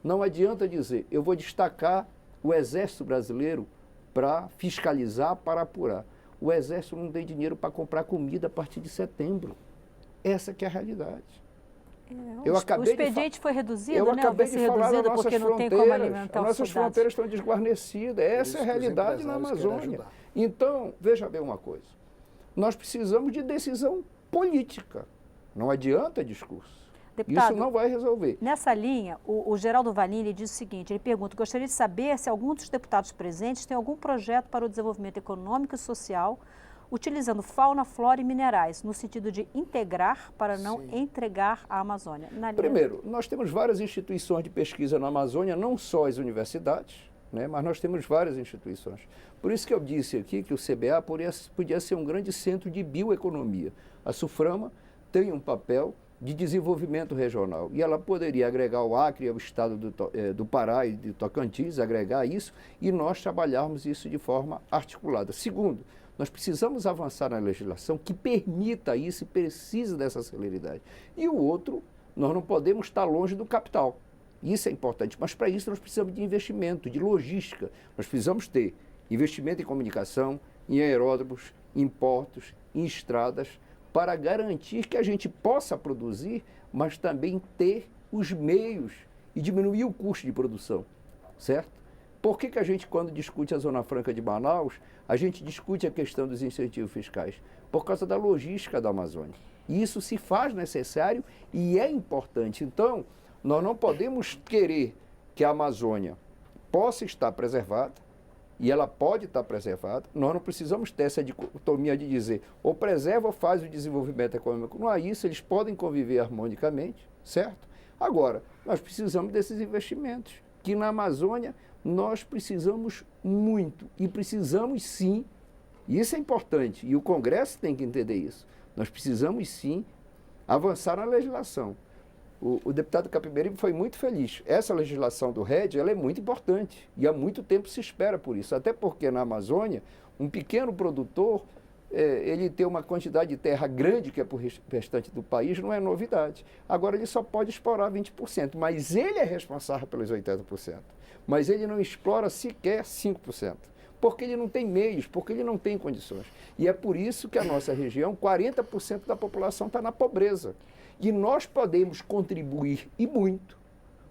não adianta dizer, eu vou destacar o Exército Brasileiro para fiscalizar, para apurar. O Exército não tem dinheiro para comprar comida a partir de setembro. Essa que é a realidade. O expediente foi reduzido, né? Acabei de falar das nossas porque não tem como alimentar as nossas fronteiras estão desguarnecidas. Essa é a realidade na Amazônia. Então, veja bem uma coisa. Nós precisamos de decisão política. Não adianta discurso. Deputado, isso não vai resolver. Nessa linha, o Geraldo Vanini diz o seguinte, ele pergunta, gostaria de saber se algum dos deputados presentes tem algum projeto para o desenvolvimento econômico e social, utilizando fauna, flora e minerais, no sentido de integrar para não entregar a Amazônia. Primeiro, nós temos várias instituições de pesquisa na Amazônia, não só as universidades, né, mas nós temos várias instituições. Por isso que eu disse aqui que o CBA podia ser um grande centro de bioeconomia. A SUFRAMA tem um papel de desenvolvimento regional. E ela poderia agregar o Acre, o estado do Pará e do Tocantins, agregar isso, e nós trabalharmos isso de forma articulada. Segundo, nós precisamos avançar na legislação que permita isso e precisa dessa celeridade. E o outro, nós não podemos estar longe do capital. Isso é importante, mas para isso nós precisamos de investimento, de logística. Nós precisamos ter investimento em comunicação, em aeródromos, em portos, em estradas, para garantir que a gente possa produzir, mas também ter os meios e diminuir o custo de produção, certo? Por que a gente, quando discute a Zona Franca de Manaus, a gente discute a questão dos incentivos fiscais? Por causa da logística da Amazônia. E isso se faz necessário e é importante. Então, nós não podemos querer que a Amazônia possa estar preservada, e ela pode estar preservada, nós não precisamos ter essa dicotomia de dizer ou preserva ou faz o desenvolvimento econômico. Não é isso, eles podem conviver harmonicamente, certo? Agora, nós precisamos desses investimentos, que na Amazônia nós precisamos muito, e precisamos sim, e isso é importante, e o Congresso tem que entender isso, nós precisamos sim avançar na legislação. O deputado Capiberibe foi muito feliz. Essa legislação do RED, ela é muito importante e há muito tempo se espera por isso. Até porque na Amazônia, um pequeno produtor, ele ter uma quantidade de terra grande que é para o restante do país não é novidade. Agora ele só pode explorar 20%, mas ele é responsável pelos 80%. Mas ele não explora sequer 5%. Porque ele não tem meios, porque ele não tem condições. E é por isso que a nossa região, 40% da população está na pobreza. E nós podemos contribuir, e muito,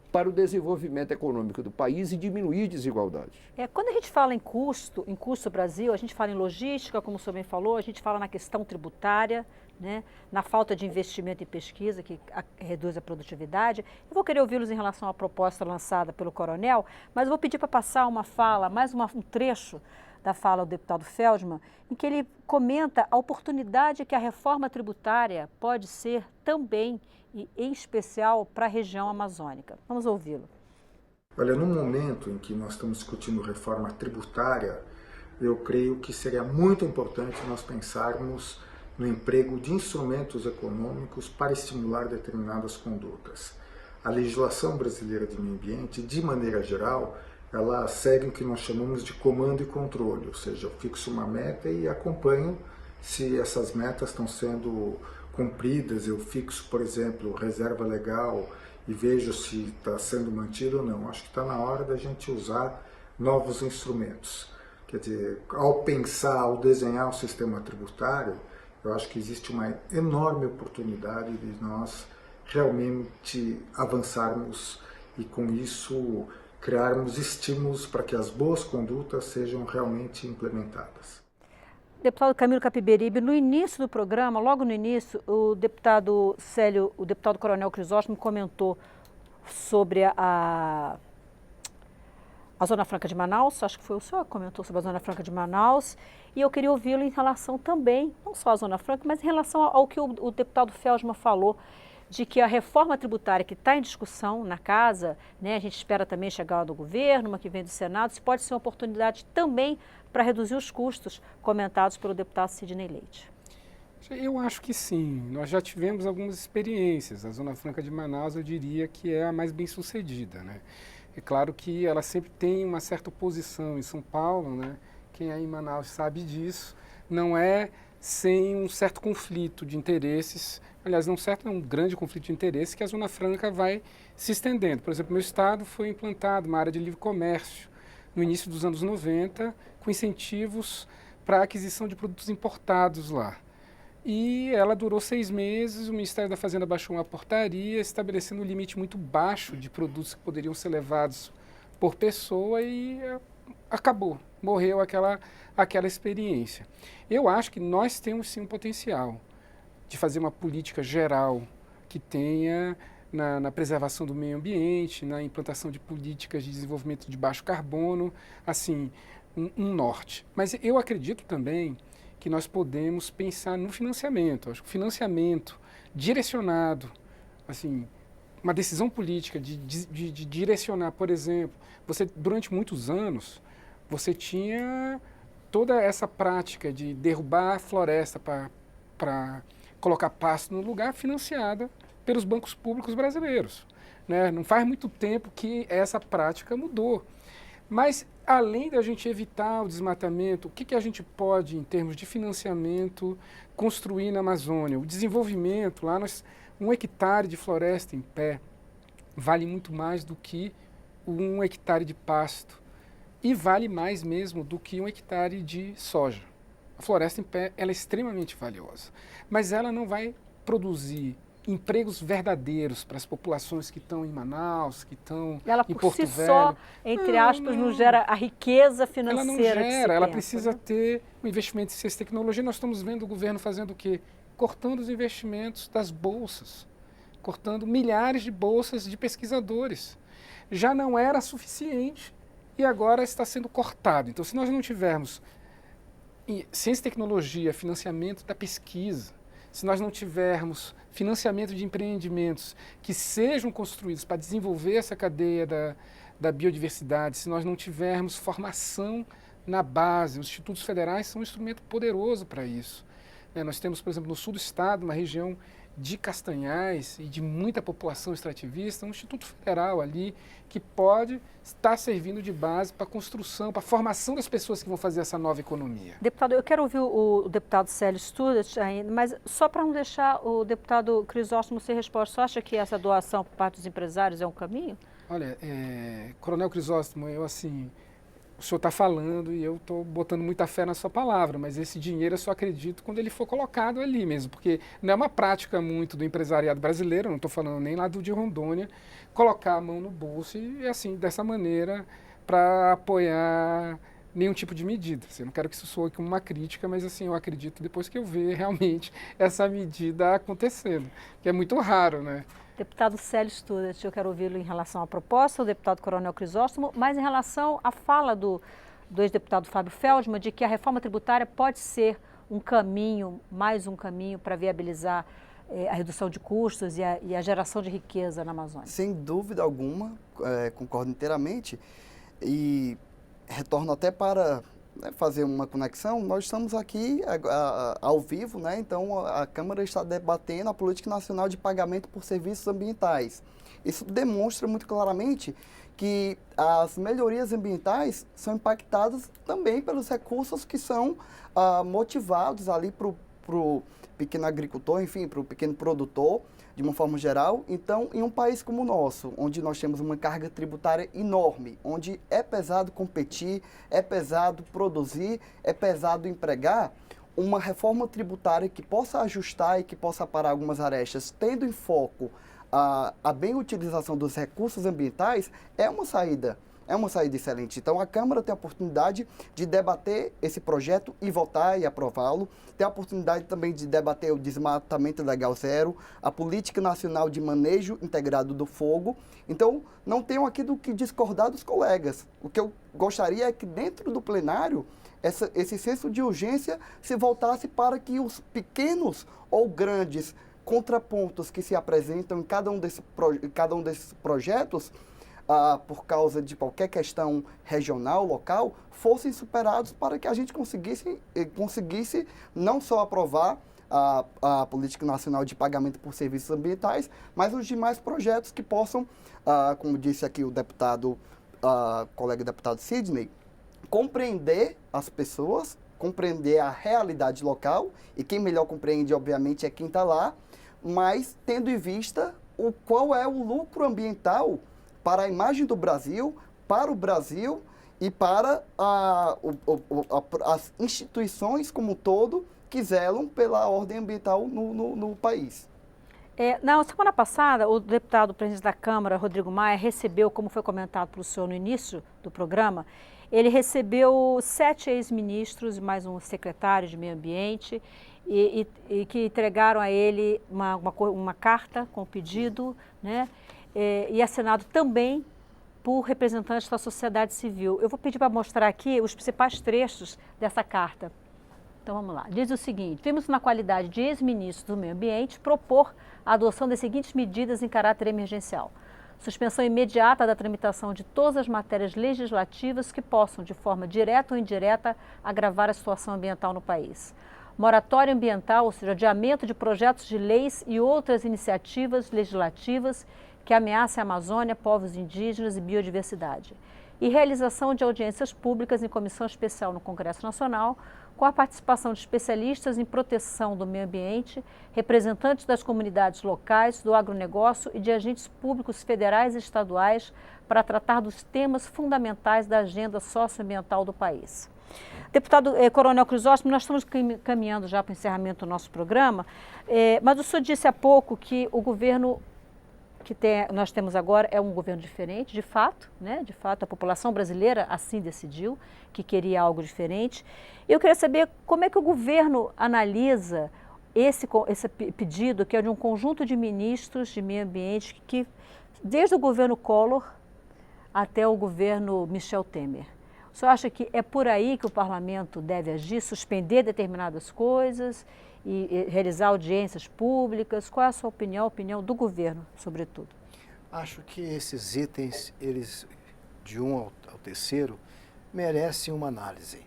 para o desenvolvimento econômico do país e diminuir desigualdades. Quando a gente fala em custo Brasil, a gente fala em logística, como o senhor bem falou, a gente fala na questão tributária, né, na falta de investimento em pesquisa, que reduz a produtividade. Eu vou querer ouvi-los em relação à proposta lançada pelo Coronel, mas eu vou pedir para passar uma fala, um trecho da fala do deputado Feldman, em que ele comenta a oportunidade que a reforma tributária pode ser também, e em especial, para a região amazônica. Vamos ouvi-lo. Olha, no momento em que nós estamos discutindo reforma tributária, eu creio que seria muito importante nós pensarmos no emprego de instrumentos econômicos para estimular determinadas condutas. A legislação brasileira de meio ambiente, de maneira geral, ela segue o que nós chamamos de comando e controle, ou seja, eu fixo uma meta e acompanho se essas metas estão sendo cumpridas. Eu fixo, por exemplo, reserva legal e vejo se está sendo mantido ou não. Acho que está na hora da gente usar novos instrumentos. Quer dizer, ao pensar, ao desenhar o sistema tributário, eu acho que existe uma enorme oportunidade de nós realmente avançarmos e, com isso, criarmos estímulos para que as boas condutas sejam realmente implementadas. Deputado Camilo Capiberibe, no início do programa, logo no início, o deputado Coronel Crisóstomo comentou sobre a Zona Franca de Manaus, acho que foi o senhor que comentou sobre a Zona Franca de Manaus, e eu queria ouvi-lo em relação também, não só à Zona Franca, mas em relação ao que o deputado Feldman falou, de que a reforma tributária que está em discussão na casa, né, a gente espera também chegar do governo, uma que vem do Senado, isso pode ser uma oportunidade também para reduzir os custos comentados pelo deputado Sidney Leite. Eu acho que sim. Nós já tivemos algumas experiências. A Zona Franca de Manaus, eu diria que é a mais bem-sucedida, né? É claro que ela sempre tem uma certa oposição em São Paulo, né? Quem aí em Manaus sabe disso. Não é sem um certo conflito de interesses, aliás, não certo, é um grande conflito de interesses que a Zona Franca vai se estendendo. Por exemplo, meu estado foi implantado uma área de livre comércio no início dos anos 90, com incentivos para a aquisição de produtos importados lá. E ela durou 6 meses, o Ministério da Fazenda baixou uma portaria estabelecendo um limite muito baixo de produtos que poderiam ser levados por pessoa e acabou, morreu aquela experiência. Eu acho que nós temos sim um potencial de fazer uma política geral que tenha na preservação do meio ambiente, na implantação de políticas de desenvolvimento de baixo carbono, assim, um norte. Mas eu acredito também que nós podemos pensar no financiamento. Acho que o financiamento direcionado, assim, uma decisão política de direcionar, por exemplo, durante muitos anos, você tinha toda essa prática de derrubar a floresta para colocar pasto no lugar, financiada pelos bancos públicos brasileiros, né? Não faz muito tempo que essa prática mudou. Mas, além da gente evitar o desmatamento, o que a gente pode, em termos de financiamento, construir na Amazônia? O desenvolvimento, lá 1 hectare de floresta em pé vale muito mais do que 1 hectare de pasto. E vale mais mesmo do que 1 hectare de soja. A floresta em pé ela é extremamente valiosa, mas ela não vai produzir empregos verdadeiros para as populações que estão em Manaus, que estão em Porto Velho. Ela por si só, entre aspas, não gera a riqueza financeira. Ela não gera, ela pensa, precisa né? ter um investimento em ciência e tecnologia. Nós estamos vendo o governo fazendo o quê? Cortando os investimentos das bolsas, cortando milhares de bolsas de pesquisadores. Já não era suficiente e agora está sendo cortado. Então, se nós não tivermos ciência e tecnologia, financiamento da pesquisa, se nós não tivermos financiamento de empreendimentos que sejam construídos para desenvolver essa cadeia da biodiversidade, se nós não tivermos formação na base, os institutos federais são um instrumento poderoso para isso. Nós temos, por exemplo, no sul do estado, uma região de castanhais e de muita população extrativista, um instituto federal ali que pode estar servindo de base para a construção, para a formação das pessoas que vão fazer essa nova economia. Deputado, eu quero ouvir o deputado Célio Studat ainda, mas só para não deixar o deputado Crisóstomo sem resposta, você acha que essa doação por parte dos empresários é um caminho? Olha, Coronel Crisóstomo, o senhor está falando e eu estou botando muita fé na sua palavra, mas esse dinheiro eu só acredito quando ele for colocado ali mesmo, porque não é uma prática muito do empresariado brasileiro, não estou falando nem lá do de Rondônia, colocar a mão no bolso e assim, dessa maneira, para apoiar nenhum tipo de medida. Eu não quero que isso soe como uma crítica, mas assim, eu acredito depois que eu ver realmente essa medida acontecendo, que é muito raro, né? Deputado Célio Studat, eu quero ouvi-lo em relação à proposta, o deputado Coronel Crisóstomo, mas em relação à fala do ex-deputado Fábio Feldman de que a reforma tributária pode ser um caminho, mais um caminho para viabilizar a redução de custos e a geração de riqueza na Amazônia. Sem dúvida alguma, concordo inteiramente e retorno até para fazer uma conexão. Nós estamos aqui ao vivo, né? Então a Câmara está debatendo a Política Nacional de Pagamento por Serviços Ambientais. Isso demonstra muito claramente que as melhorias ambientais são impactadas também pelos recursos que são motivados ali para o para o pequeno agricultor, enfim, para o pequeno produtor, de uma forma geral. Então, em um país como o nosso, onde nós temos uma carga tributária enorme, onde é pesado competir, é pesado produzir, é pesado empregar, uma reforma tributária que possa ajustar e que possa parar algumas arestas, tendo em foco a bem utilização dos recursos ambientais, é uma saída excelente. Então, a Câmara tem a oportunidade de debater esse projeto e votar e aprová-lo. Tem a oportunidade também de debater o desmatamento legal zero, a Política Nacional de Manejo Integrado do Fogo. Então, não tenho aqui do que discordar dos colegas. O que eu gostaria é que, dentro do plenário, esse senso de urgência se voltasse para que os pequenos ou grandes contrapontos que se apresentam em cada um desses projetos, por causa de qualquer questão regional, local, fossem superados para que a gente conseguisse não só aprovar a Política Nacional de Pagamento por Serviços Ambientais, mas os demais projetos que possam, como disse aqui o colega deputado Sidney, compreender as pessoas, compreender a realidade local, e quem melhor compreende, obviamente, é quem está lá, mas tendo em vista qual é o lucro ambiental para a imagem do Brasil, para o Brasil e para as instituições como um todo que zelam pela ordem ambiental no país. Na semana passada, o deputado presidente da Câmara, Rodrigo Maia, recebeu, como foi comentado pelo senhor no início do programa, ele recebeu 7 ex-ministros e mais um secretário de Meio Ambiente e que entregaram a ele uma carta com pedido, né? E assinado também por representantes da sociedade civil. Eu vou pedir para mostrar aqui os principais trechos dessa carta. Então vamos lá. Diz o seguinte: vimos na qualidade de ex-ministro do Meio Ambiente propor a adoção das seguintes medidas em caráter emergencial. Suspensão imediata da tramitação de todas as matérias legislativas que possam, de forma direta ou indireta, agravar a situação ambiental no país. Moratória ambiental, ou seja, adiamento de projetos de leis e outras iniciativas legislativas que ameacem a Amazônia, povos indígenas e biodiversidade. E realização de audiências públicas em comissão especial no Congresso Nacional, com a participação de especialistas em proteção do meio ambiente, representantes das comunidades locais, do agronegócio e de agentes públicos federais e estaduais para tratar dos temas fundamentais da agenda socioambiental do país. Deputado Coronel Crisóstomo, nós estamos caminhando já para o encerramento do nosso programa, mas o senhor disse há pouco que o governo nós temos agora é um governo diferente, de fato, né? De fato, a população brasileira assim decidiu que queria algo diferente. Eu queria saber como é que o governo analisa esse pedido, que é de um conjunto de ministros de meio ambiente, que desde o governo Collor até o governo Michel Temer. O senhor acha que é por aí que o parlamento deve agir, suspender determinadas coisas e realizar audiências públicas? Qual é a sua opinião, a opinião do governo, sobretudo? Acho que esses itens, eles, de 1 ao 3º, merecem uma análise.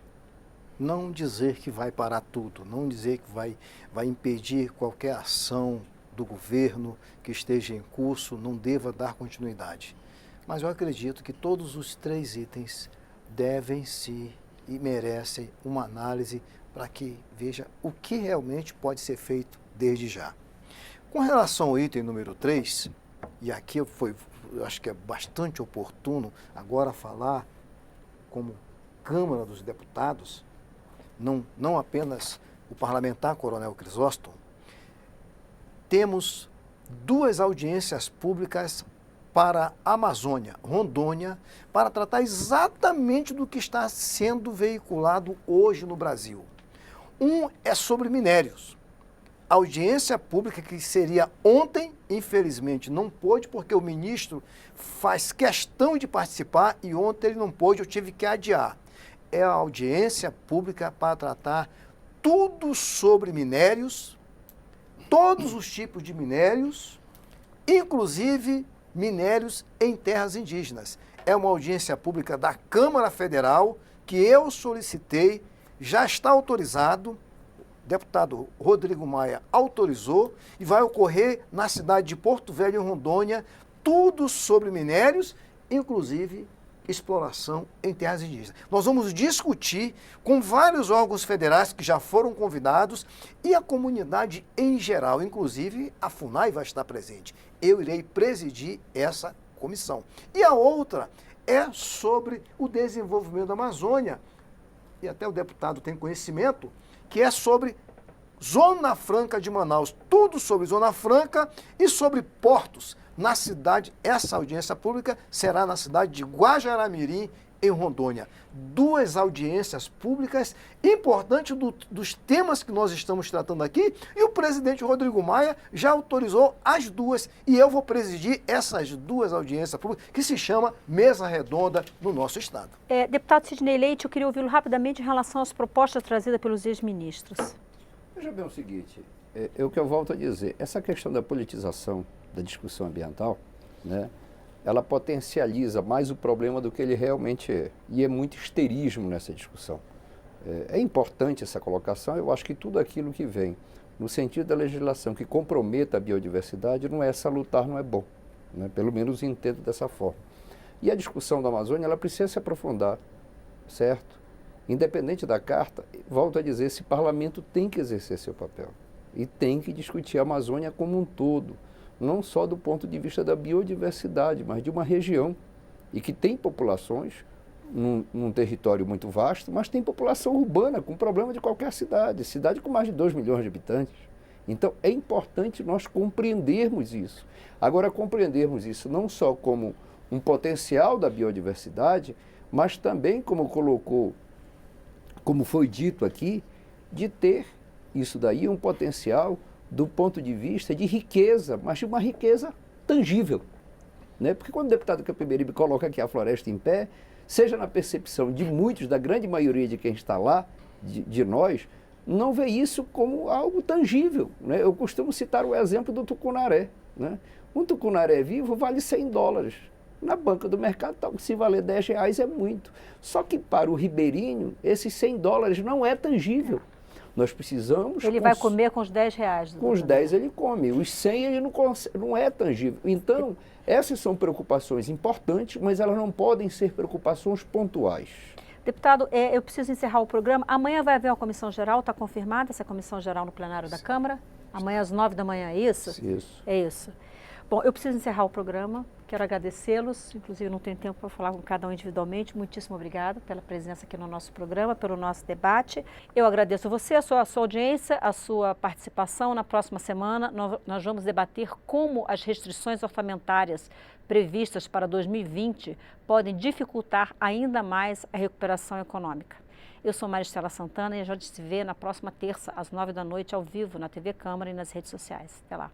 Não dizer que vai parar tudo, não dizer que vai impedir qualquer ação do governo que esteja em curso, não deva dar continuidade. Mas eu acredito que todos os 3 itens devem se e merecem uma análise para que veja o que realmente pode ser feito desde já. Com relação ao item número 3, e aqui eu acho que é bastante oportuno agora falar como Câmara dos Deputados, não apenas o parlamentar Coronel Crisóstomo, temos 2 audiências públicas para a Amazônia, Rondônia, para tratar exatamente do que está sendo veiculado hoje no Brasil. Um é sobre minérios. A audiência pública que seria ontem, infelizmente não pôde, porque o ministro faz questão de participar e ontem ele não pôde, eu tive que adiar. É a audiência pública para tratar tudo sobre minérios, todos os tipos de minérios, inclusive minérios em terras indígenas. É uma audiência pública da Câmara Federal que eu solicitei, já está autorizado, o deputado Rodrigo Maia autorizou e vai ocorrer na cidade de Porto Velho, em Rondônia, tudo sobre minérios, inclusive exploração em terras indígenas. Nós vamos discutir com vários órgãos federais que já foram convidados e a comunidade em geral, inclusive a FUNAI vai estar presente. Eu irei presidir essa comissão. E a outra é sobre o desenvolvimento da Amazônia, e até o deputado tem conhecimento, que é sobre Zona Franca de Manaus, tudo sobre Zona Franca e sobre portos na cidade. Essa audiência pública será na cidade de Guajará-Mirim, em Rondônia. 2 audiências públicas importantes dos temas que nós estamos tratando aqui, e o presidente Rodrigo Maia já autorizou as 2, e eu vou presidir essas 2 audiências públicas, que se chama Mesa Redonda no nosso estado. Deputado Sidney Leite, eu queria ouvi-lo rapidamente em relação às propostas trazidas pelos ex-ministros. Veja bem o seguinte, é o que eu volto a dizer, essa questão da politização da discussão ambiental, né, ela potencializa mais o problema do que ele realmente é. E é muito histerismo nessa discussão. É importante essa colocação. Eu acho que tudo aquilo que vem no sentido da legislação que comprometa a biodiversidade não é salutar, não é bom. Né? Pelo menos entendo dessa forma. E a discussão da Amazônia, ela precisa se aprofundar, certo? Independente da carta, volto a dizer, esse parlamento tem que exercer seu papel. E tem que discutir a Amazônia como um todo. Não só do ponto de vista da biodiversidade, mas de uma região, e que tem populações num território muito vasto, mas tem população urbana, com problema de qualquer cidade com mais de 2 milhões de habitantes. Então, é importante nós compreendermos isso. Agora, compreendermos isso não só como um potencial da biodiversidade, mas também, como foi dito aqui, de ter isso daí um potencial do ponto de vista de riqueza, mas de uma riqueza tangível. Né? Porque quando o deputado Capiberibe coloca aqui a floresta em pé, seja na percepção de muitos, da grande maioria de quem está lá, de nós, não vê isso como algo tangível. Né? Eu costumo citar o exemplo do tucunaré. Né? Um tucunaré vivo vale $100. Na banca do mercado, se valer R$10 é muito. Só que para o ribeirinho, esses $100 não é tangível. Nós precisamos... Ele vai comer com os R$10. Com os 10 ele come, os 100 ele não é tangível. Então, essas são preocupações importantes, mas elas não podem ser preocupações pontuais. Deputado, eu preciso encerrar o programa. Amanhã vai haver uma comissão geral, está confirmada essa comissão geral no plenário da Câmara? Amanhã às 9 da manhã, é isso? Isso. É isso. Bom, eu preciso encerrar o programa, quero agradecê-los, inclusive não tenho tempo para falar com cada um individualmente, muitíssimo obrigada pela presença aqui no nosso programa, pelo nosso debate. Eu agradeço a você, a sua audiência, a sua participação. Na próxima semana nós vamos debater como as restrições orçamentárias previstas para 2020 podem dificultar ainda mais a recuperação econômica. Eu sou Maristela Santana e a gente se vê na próxima terça, às 9 da noite, ao vivo, na TV Câmara e nas redes sociais. Até lá.